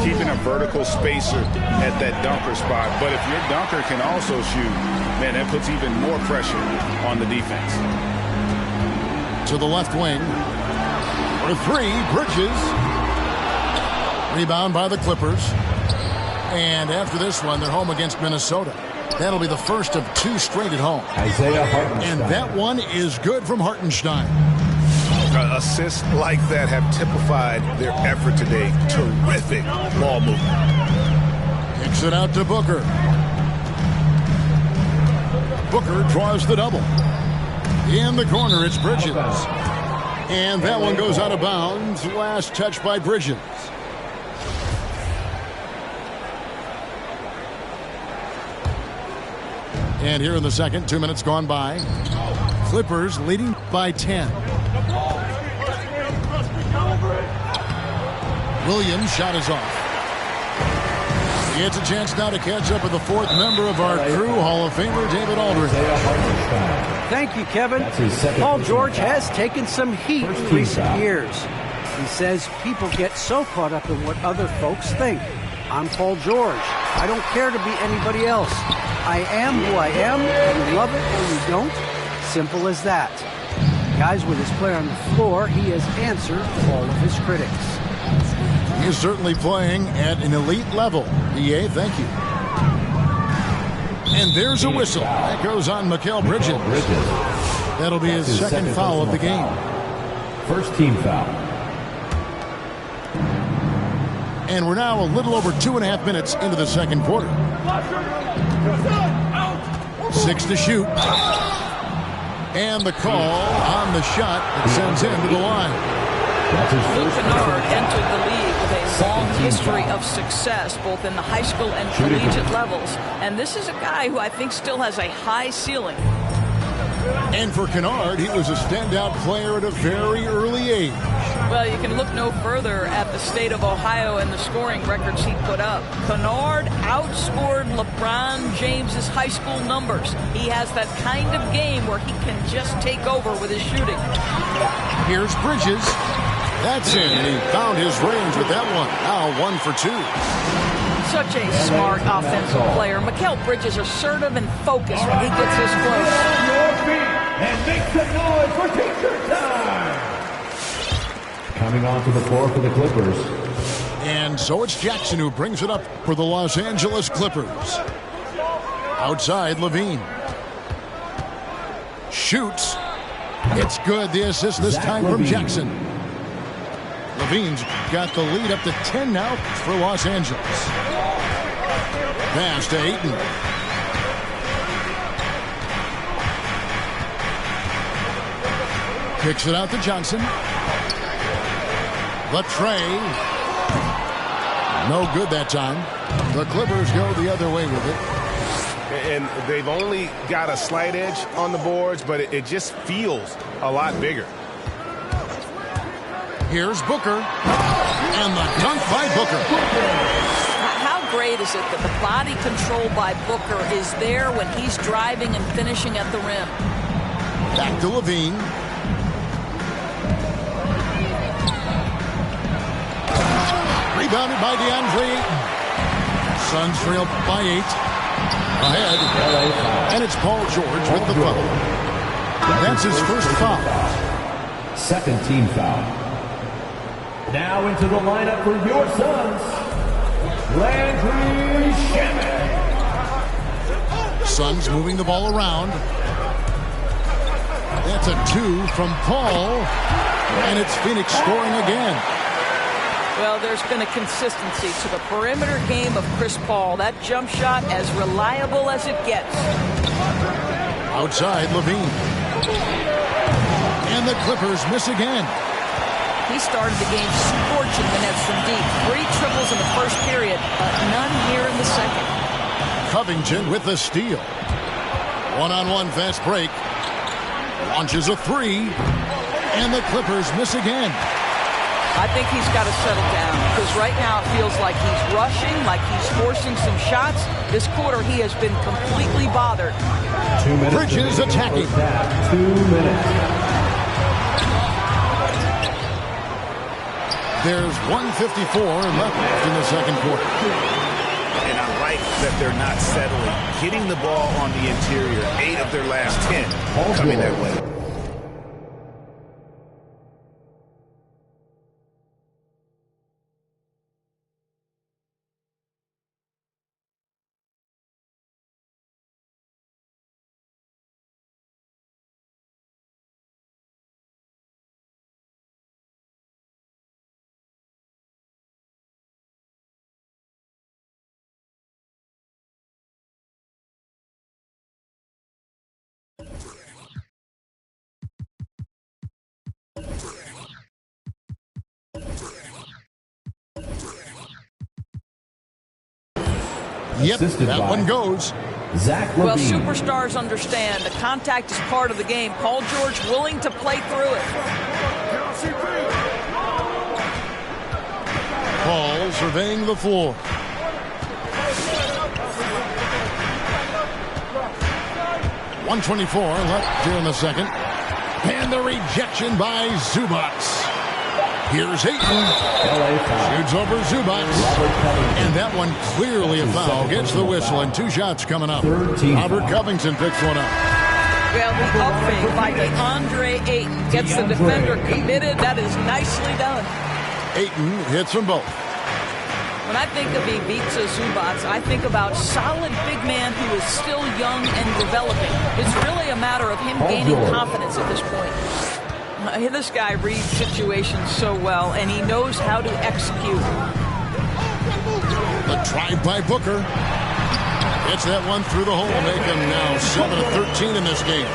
keeping a vertical spacer at that dunker spot. But if your dunker can also shoot, man, that puts even more pressure on the defense. To the left wing. For 3, Bridges. Rebound by the Clippers. And after this one, they're home against Minnesota. That'll be the first of 2 straight at home. Isaiah Hartenstein. And that one is good from Hartenstein. Assists like that have typified their effort today. Terrific ball movement. Kicks it out to Booker. Booker draws the double. In the corner, it's Bridges. And that one goes out of bounds. Last touch by Bridges. And here in the second, 2 minutes gone by. Clippers leading by 10. Williams' shot is off. He gets a chance now to catch up with the 4th member of our crew, Hall of Famer David Aldridge. Thank you, Kevin. Paul George has taken some heat in recent years. He says people get so caught up in what other folks think. I'm Paul George. I don't care to be anybody else. I am who I am. You love it or you don't. Simple as that. Guys, with his play on the floor, he has answered all of his critics. He's certainly playing at an elite level. EA, thank you. And there's a whistle. That goes on Mikal Bridges. That'll be his second foul of the game. First team foul. And we're now a little over 2.5 minutes into the second quarter. 6 to shoot. And the call on the shot that sends him to the line. Luke Kennard entered the league with a long history of success, both in the high school and collegiate levels. And this is a guy who I think still has a high ceiling. And for Kennard, he was a standout player at a very early age. Well, you can look no further at the state of Ohio and the scoring records he put up. Kennard outscored LeBron James's high school numbers. He has that kind of game where he can just take over with his shooting. Here's Bridges. That's in, and he found his range with that one. Now 1 for 2. Such a smart offensive player. Mikal Bridges assertive and focused when he gets his close. Your feet and make some noise for teacher time. Coming onto the floor for the Clippers. And so it's Jackson who brings it up for the Los Angeles Clippers. Outside, Levine. Shoots. It's good. The assist this time from Jackson. Levine's got the lead up to 10 now for Los Angeles. Pass to Ayton. Kicks it out to Johnson. The tray. No good that time. The Clippers go the other way with it. And they've only got a slight edge on the boards, but it just feels a lot bigger. Here's Booker. And the dunk by Booker. How great is it that the body control by Booker is there when he's driving and finishing at the rim? Back to Levine. Rebounded by DeAndre Ayton. Suns trail by 8. Ahead. And it's Paul George with the foul. That's his first foul. Second team foul. Now into the lineup for your Suns, Landry Shamet. Suns moving the ball around. That's a 2 from Paul. And it's Phoenix scoring again. Well, there's been a consistency to the perimeter game of Chris Paul. That jump shot as reliable as it gets. Outside, Levine. And the Clippers miss again. He started the game scorching the nets from deep. 3 triples in the first period, but none here in the second. Covington with the steal. One-on-one fast break. Launches a 3. And the Clippers miss again. I think he's got to settle down because right now it feels like he's rushing, like he's forcing some shots. This quarter he has been completely bothered. 2 minutes. Bridges attacking. 2 minutes. There's 1:54 left in the second quarter. And I like that they're not settling. Getting the ball on the interior, 8 of their last 10 coming their way. Yep, that one goes. Zach Well, Levine. superstars understand the contact is part of the game. Paul George willing to play through it. Paul surveying the floor. .124 left here in the second. And the rejection by Zubac. Here's Ayton. Shoots over Zubac. And that one clearly a foul. Gets the whistle and 2 shots coming up. Robert Covington picks one up. Well, the up fake by DeAndre Ayton gets the defender committed. That is nicely done. Ayton hits them both. When I think of Ivica Zubac, I think about solid big man who is still young and developing. It's really a matter of him gaining confidence at this point. This guy reads situations so well, and he knows how to execute. The drive by Booker. Gets that one through the hole, making now 7 of 13 in this game.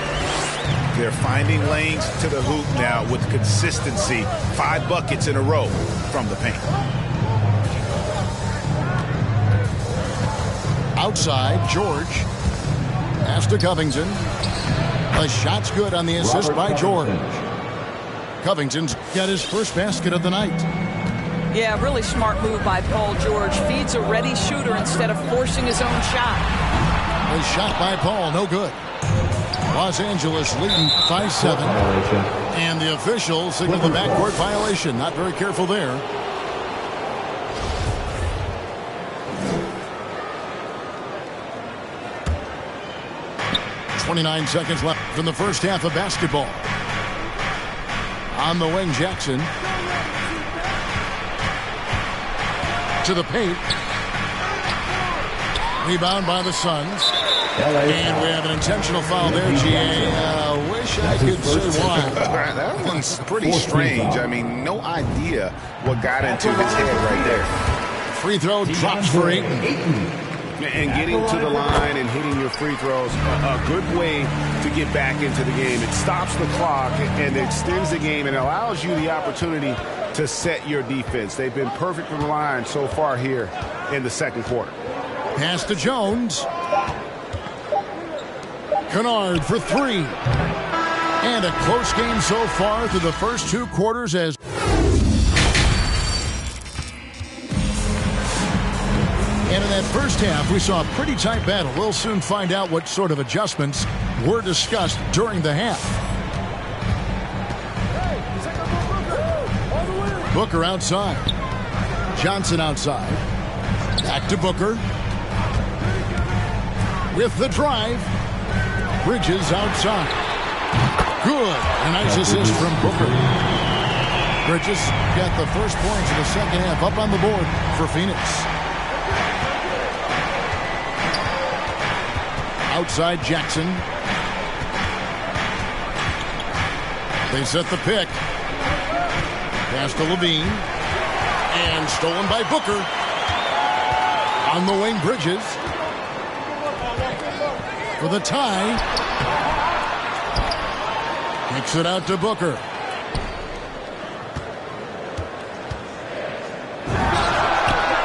They're finding lanes to the hoop now with consistency. 5 buckets in a row from the paint. Outside, George. Pass to Covington. The shot's good on the assist by George. Covington's got his first basket of the night. Yeah, really smart move by Paul George. Feeds a ready shooter instead of forcing his own shot. A shot by Paul, no good. Los Angeles leading 5-7. And the officials signal the backcourt violation. Not very careful there. .29 seconds left in the first half of basketball. On the wing, Jackson. To the paint. Rebound by the Suns. And we have an intentional foul there, G.A. Wish I could say why. That one's pretty strange. I mean, no idea what got into his head right there. Free throw drops for Ayton. And getting to the line and hitting your free throws, a good way to get back into the game. It stops the clock and extends the game and allows you the opportunity to set your defense. They've been perfect from the line so far here in the second quarter. Pass to Jones. Kennard for three. And a close game so far through the first 2 quarters as and in that first half, we saw a pretty tight battle. We'll soon find out what sort of adjustments were discussed during the half. Booker outside. Johnson outside. Back to Booker. With the drive. Bridges outside. Good. A nice assist from Booker. Bridges got the first points of the second half up on the board for Phoenix. Outside Jackson. They set the pick. Pass to Levine. And stolen by Booker. On the wing, Bridges. For the tie. Kicks it out to Booker.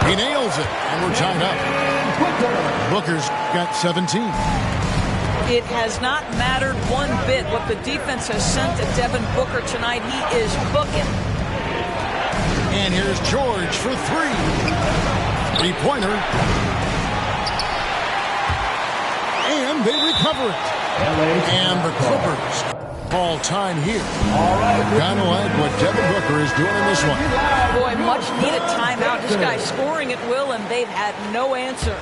He nails it. And we're tied up. Booker's got 17. It has not mattered one bit what the defense has sent to Devin Booker tonight. He is booking. And here's George for three. Three-pointer. And they recover it. And the Clippers call time here. Kind of like what Devin Booker is doing in this one. Boy, much needed timeout. This guy's scoring at will, and they've had no answer.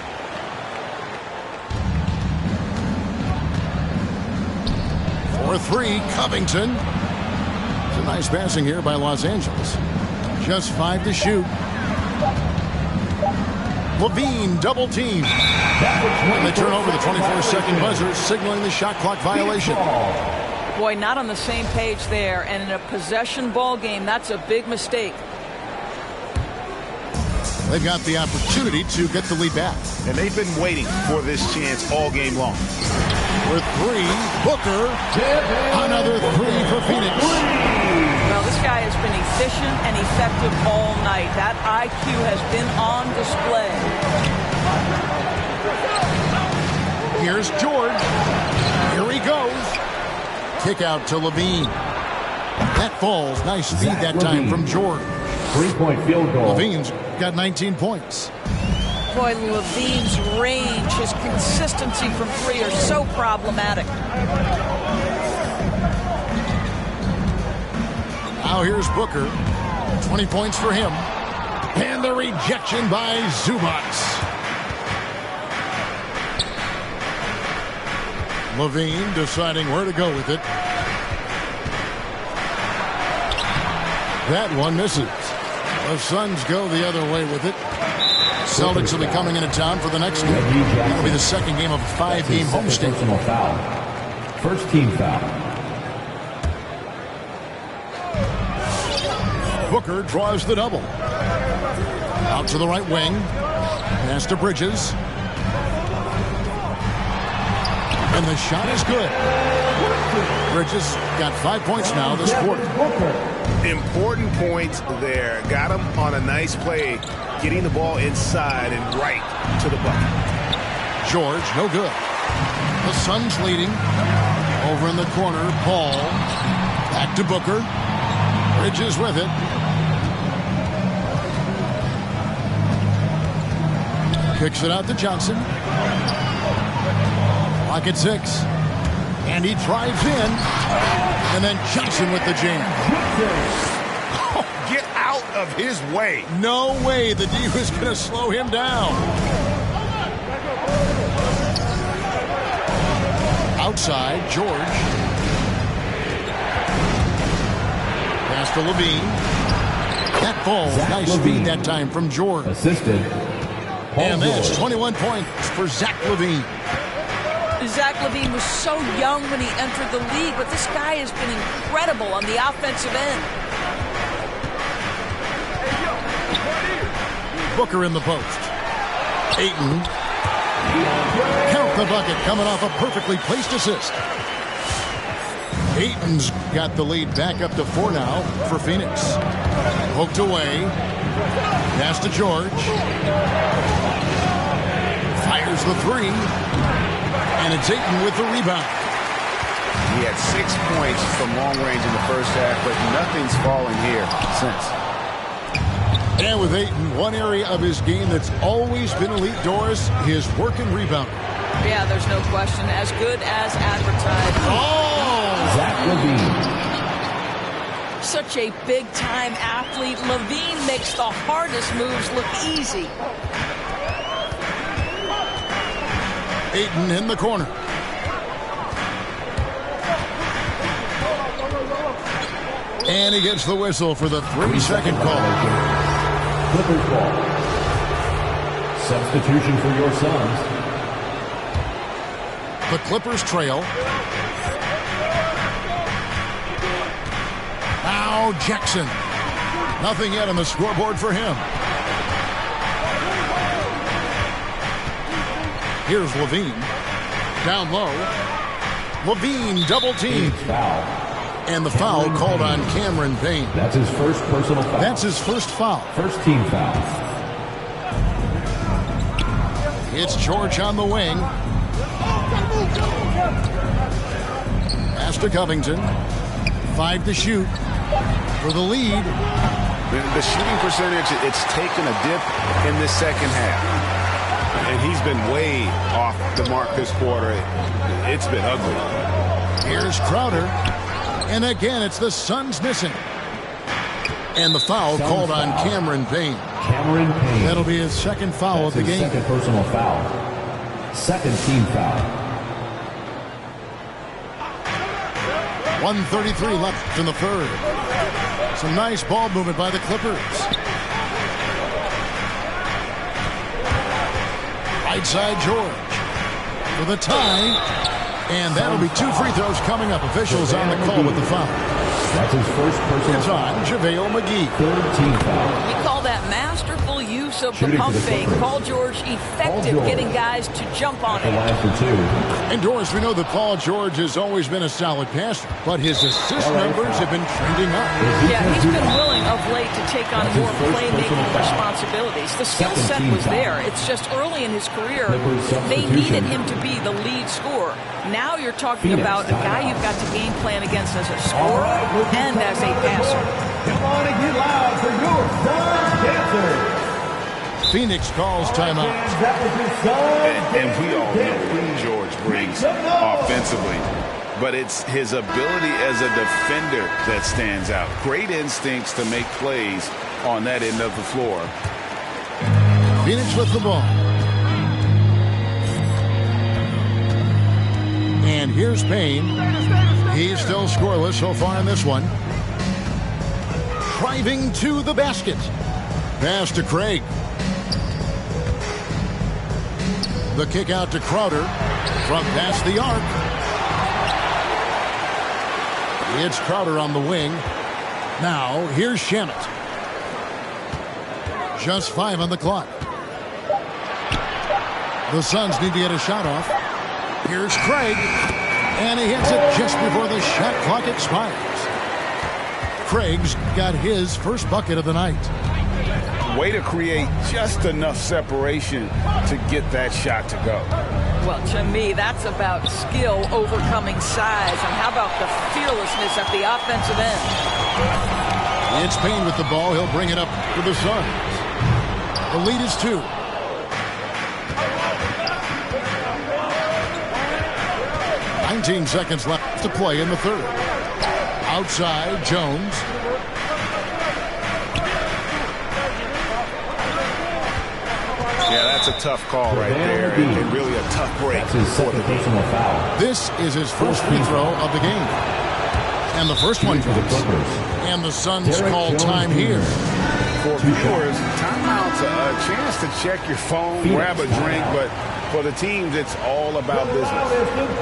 For three, Covington. It's a nice passing here by Los Angeles. Just 5 to shoot. Levine double team. And they turn over the 24-second buzzer, signaling the shot clock violation. Boy, not on the same page there. And in a possession ball game, that's a big mistake. They've got the opportunity to get the lead back. And they've been waiting for this chance all game long. With three, Booker. Another three for Phoenix. Well, this guy has been efficient and effective all night. That IQ has been on display. Here's George. Here he goes. Kick out to Levine. That falls. Nice speed that time from George. 3-point field goal. Levine's got 19 points. Boy, Levine's range, his consistency from three are so problematic. Now here's Booker. 20 points for him. And the rejection by Zubac. Levine deciding where to go with it. That one misses. The Suns go the other way with it. Celtics will be coming into town for the next game. That'll be the second game of a 5-game homestand. First team foul. Booker draws the double. Out to the right wing. Pass to Bridges. And the shot is good. Bridges got 5 points now this quarter. Important points there. Got him on a nice play, getting the ball inside and right to the bucket. George, no good. The Suns leading. Over in the corner, Paul. Back to Booker. Bridges with it. Kicks it out to Johnson. Clock at 6. And he drives in. And then Johnson with the jam. Oh, get out of his way. No way the D was going to slow him down. Outside, George. Pass to Levine. That ball, nice speed that time from George. Assisted. And that's 21 points for Zach LaVine. Zach LaVine was so young when he entered the league, but this guy has been incredible on the offensive end. Booker in the post. Ayton. Count the bucket coming off a perfectly placed assist. Ayton's got the lead back up to 4 now for Phoenix. Poked away. Pass to George. Fires the three. And it's Ayton with the rebound. He had 6 points from long range in the first half, but nothing's falling here since. And with Ayton, one area of his game that's always been elite, Doris, his work and rebound. Yeah, there's no question. As good as advertised. Oh! Zach LaVine. Such a big-time athlete. LaVine makes the hardest moves look easy. Ayton in the corner. And he gets the whistle for the 3-second call. Clippers ball. Substitution for your Suns. The Clippers trail. Now Jackson. Nothing yet on the scoreboard for him. Here's LaVine. Down low. LaVine double team. Foul. And the foul called on Cameron Payne. That's his first personal foul. That's his first foul. First team foul. It's George on the wing. Pass to Covington. 5 to shoot for the lead. The shooting percentage, it's taken a dip in this second half. And he's been way off the mark this quarter. It's been ugly. Here's Crowder. And again, it's the Suns missing. And the foul called on Cameron Payne. Cameron Payne. That'll be his second foul of the game. Second personal foul. Second team foul. 1:33 left in the third. Some nice ball movement by the Clippers. Right side George for the tie. And that'll be 2 free throws coming up. Officials on the call with the foul. That's his first personal It's on JaVale McGee. Third team foul. We call that masterful use of Shooting the pump for the fake. Clippers. Paul George effective George. getting guys to jump on The it. line for 2. And Doris, we know that Paul George has always been a solid passer, but his assist numbers have been trending up. Yeah, he's been willing of late to take on more playmaking responsibilities. The skill set was there. It's just early in his career, they needed him to be the lead scorer. Now you're talking about a guy you've got to game plan against as a scorer and as a passer. Come on and get loud for your Suns dancer. Phoenix calls timeout. And we all know what George brings offensively. But it's his ability as a defender that stands out. Great instincts to make plays on that end of the floor. Phoenix with the ball. And here's Payne. He's still scoreless so far in this one. Driving to the basket. Pass to Craig. The kick out to Crowder from past the arc. It's Crowder on the wing. Now here's Shamet. Just 5 on the clock. The Suns need to get a shot off. Here's Craig, and he hits it just before the shot clock expires. Craig's got his first bucket of the night. Way to create just enough separation to get that shot to go. Well, to me, that's about skill overcoming size. And how about the fearlessness at the offensive end? It's Payne with the ball. He'll bring it up to the Suns. The lead is 2. Seconds left to play in the third. Outside, Jones. Yeah, that's a tough call right there, and really a tough break. That's his second personal foul. This is his first free throw of the game. And the first one goes. And the Suns call time here. For viewers, timeout's a chance to check your phone, grab a drink, but for the teams, it's all about business.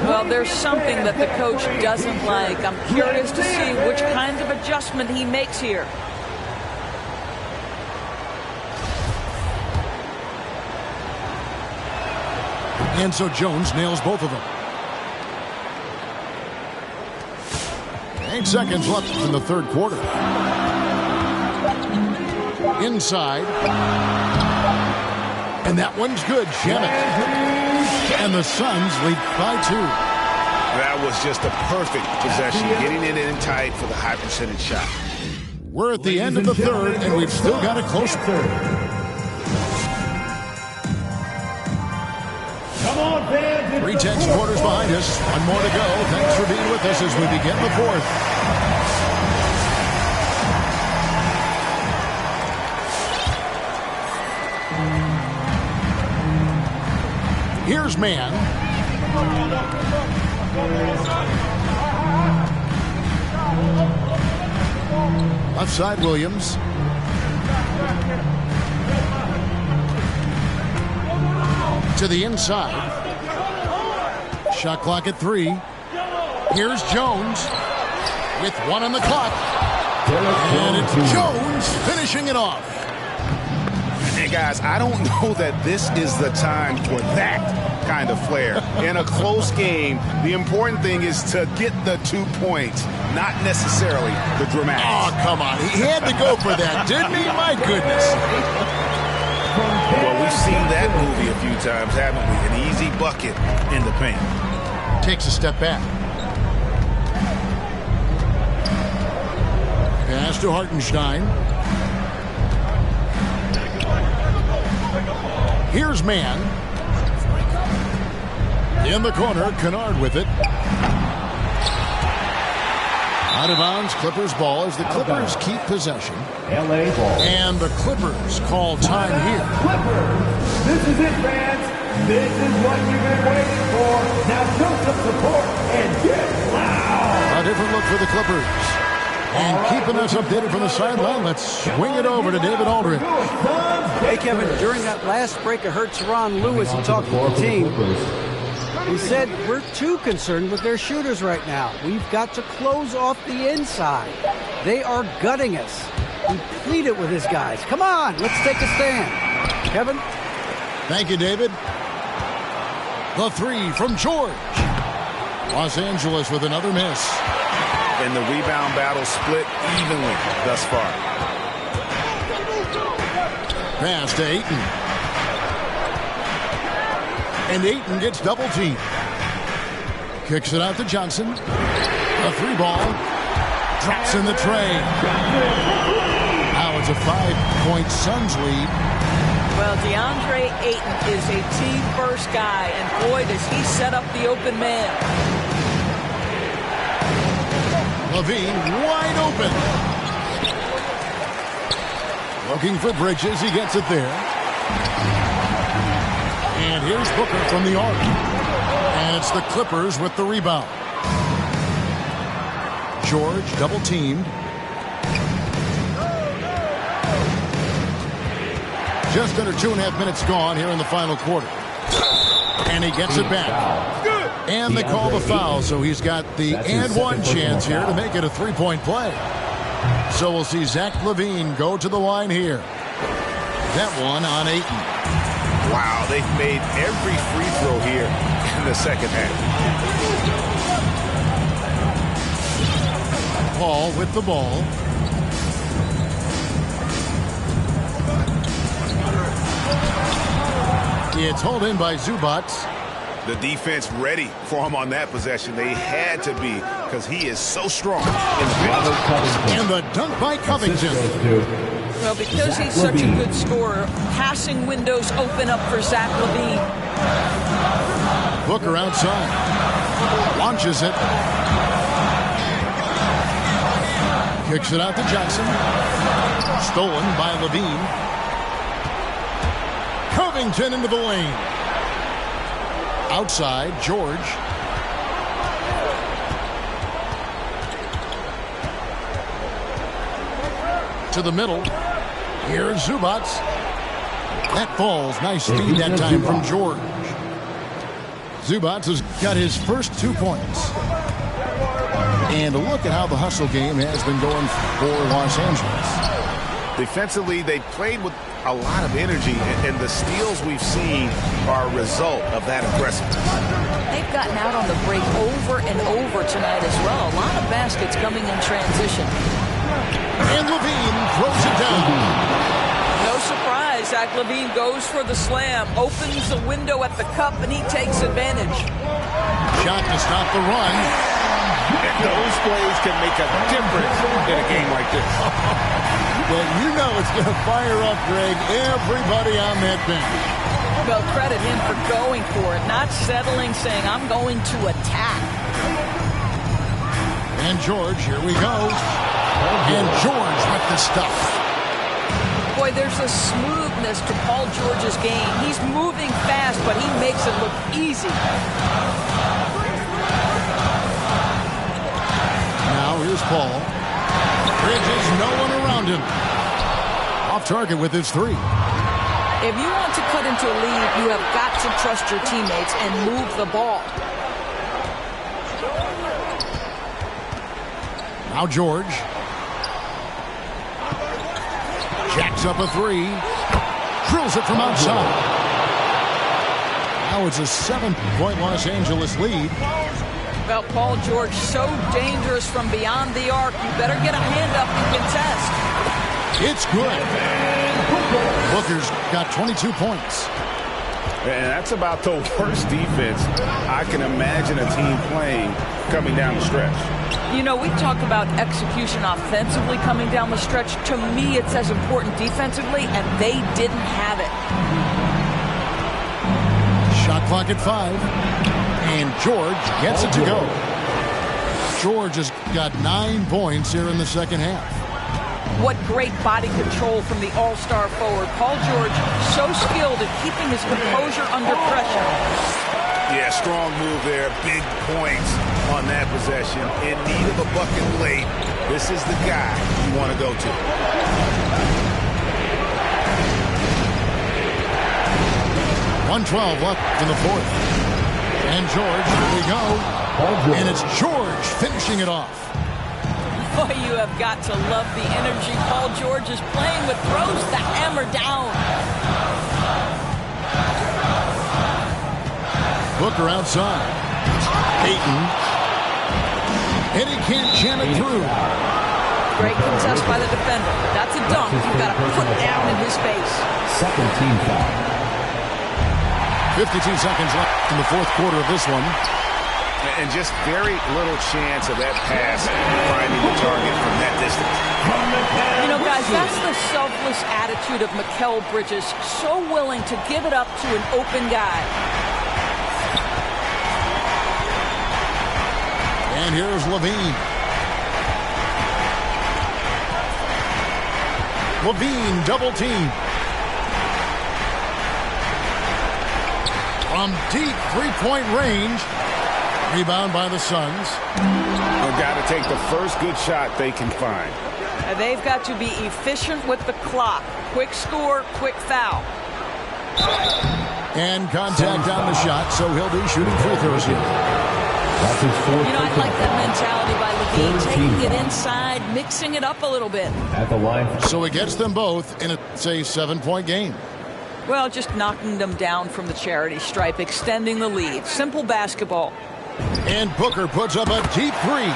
Well, there's something that the coach doesn't like. I'm curious to see which kind of adjustment he makes here. And so Jones nails both of them. 8 seconds left in the third quarter. Inside. And that one's good. Shamet. And the Suns lead by 2. That was just a perfect possession, getting it in tight for the high percentage shot. We're at the end of the third, and we've still got a close third. Come on, fans. 3 tenths quarters behind us. One more to go. Thanks for being with us as we begin the fourth. Here's man. Left side, Williams. To the inside. Shot clock at 3. Here's Jones with 1 on the clock. And it's Jones finishing it off. And guys, I don't know that this is the time for that kind of flair. In a close game, the important thing is to get the 2 points, not necessarily the dramatics. Oh, come on. He had to go for that, didn't he? My goodness. Well, we've seen that movie a few times, haven't we? An easy bucket in the paint. Takes a step back. Pass to Hartenstein. Here's man. In the corner, Kennard with it. Out of bounds, Clippers ball as the Clippers keep possession. LA ball. And the Clippers call time here. Clippers, this is it, fans. This is what you've been waiting for. Now show some support and get loud. A different look for the Clippers. And keeping us updated from the sideline, let's swing it over to David Aldridge. Hey, Kevin, during that last break, I heard Tyronn Lue as he talked to the team. He said, we're too concerned with their shooters right now. We've got to close off the inside. They are gutting us. He pleaded with his guys. Come on, let's take a stand. Kevin? Thank you, David. The 3 from George. Los Angeles with another miss. And the rebound battle split evenly thus far. Pass to Ayton. And Ayton gets double teamed. Kicks it out to Johnson. A 3 ball. Drops in the tray. Now it's a 5-point Suns lead. Well, DeAndre Ayton is a team-first guy, and boy, does he set up the open man. Levine wide open. Looking for Bridges. He gets it there. And here's Booker from the arc. And it's the Clippers with the rebound. George double teamed. Just under 2.5 minutes gone here in the final quarter. And he gets it back. And they call the foul, so he's got the and one chance here to make it a 3-point play. So we'll see Zach LaVine go to the line here. That one on Ayton. Wow, they've made every free throw here in the second half. Paul with the ball. It's hauled in by Zubac. The defense ready for him on that possession. They had to be because he is so strong in the paint. And the dunk by Covington. Well, because he's such a good scorer, passing windows open up for Zach LaVine. Booker outside. Launches it. Kicks it out to Johnson. Stolen by LaVine. Covington into the lane. Outside, George. To the middle. Here's Zubac. That falls. Nice speed that time from George. Zubac has got his first 2 points. And look at how the hustle game has been going for Los Angeles. Defensively, they played with a lot of energy, and the steals we've seen are a result of that aggressiveness. They've gotten out on the break over and over tonight as well. A lot of baskets coming in transition. And LaVine throws it down. No surprise. Zach LaVine goes for the slam, opens the window at the cup, and he takes advantage. Shot to stop the run. And those plays can make a difference in a game like this. Well, you know it's going to fire up, Greg, everybody on that bench. Well, credit him for going for it, not settling, saying, I'm going to attack. And George, here we go. And George with the stuff. Boy, there's a smoothness to Paul George's game. He's moving fast, but he makes it look easy. Now here's Paul. Bridges, no one around him. Off target with his three. If you want to cut into a lead, you have got to trust your teammates and move the ball. Now George. Jacks up a three. Drills it from outside. Now it's a 7-point Los Angeles lead. Well, Paul George, so dangerous from beyond the arc. You better get a hand up and contest. It's good. Booker's got 22 points. And that's about the worst defense I can imagine a team playing coming down the stretch. You know, we talk about execution offensively coming down the stretch. To me, it's as important defensively, and they didn't have it. Shot clock at 5. And George gets it to go. George has got 9 points here in the second half. What great body control from the all-star forward. Paul George, so skilled at keeping his composure under pressure. Yeah, strong move there. Big points on that possession. In need of a bucket late. This is the guy you want to go to. .112 left in the fourth. And George, here we go. And it's George finishing it off. Boy, you have got to love the energy Paul George is playing with. Throws the hammer down. Booker outside. Payton. And he can't jam it through. Great contest by the defender. That's a dunk. You've got to put down in his face. Second team foul. 52 seconds left in the fourth quarter of this one. And just very little chance of that pass finding the target from that distance. You know, guys, that's the selfless attitude of Mikal Bridges. So willing to give it up to an open guy. And here's LaVine. LaVine double team. From deep three-point range. Rebound by the Suns. They've got to take the first good shot they can find. They've got to be efficient with the clock. Quick score, quick foul. And contact on the shot, so he'll be shooting free throws here. You know, I like that mentality by LaVine, taking it inside, mixing it up a little bit. At the line. So it gets them both in a, say, 7-point game. Well, just knocking them down from the charity stripe, extending the lead. Simple basketball. And Booker puts up a deep three.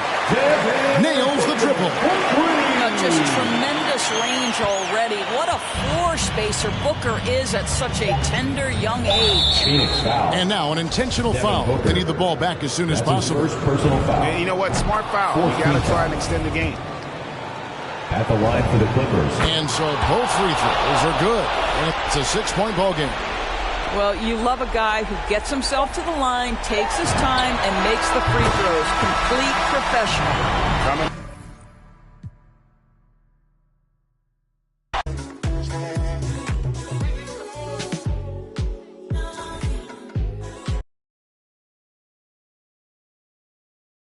Nails the triple. Just tremendous range already. What a floor spacer Booker is at such a tender young age. And now an intentional foul. They need the ball back as soon as possible. First personal foul. And you know what? Smart foul. You got to try and extend the game. At the line for the Clippers. And so both free throws are good. And it's a 6-point ball game. Well, you love a guy who gets himself to the line, takes his time, and makes the free throws. Complete professional.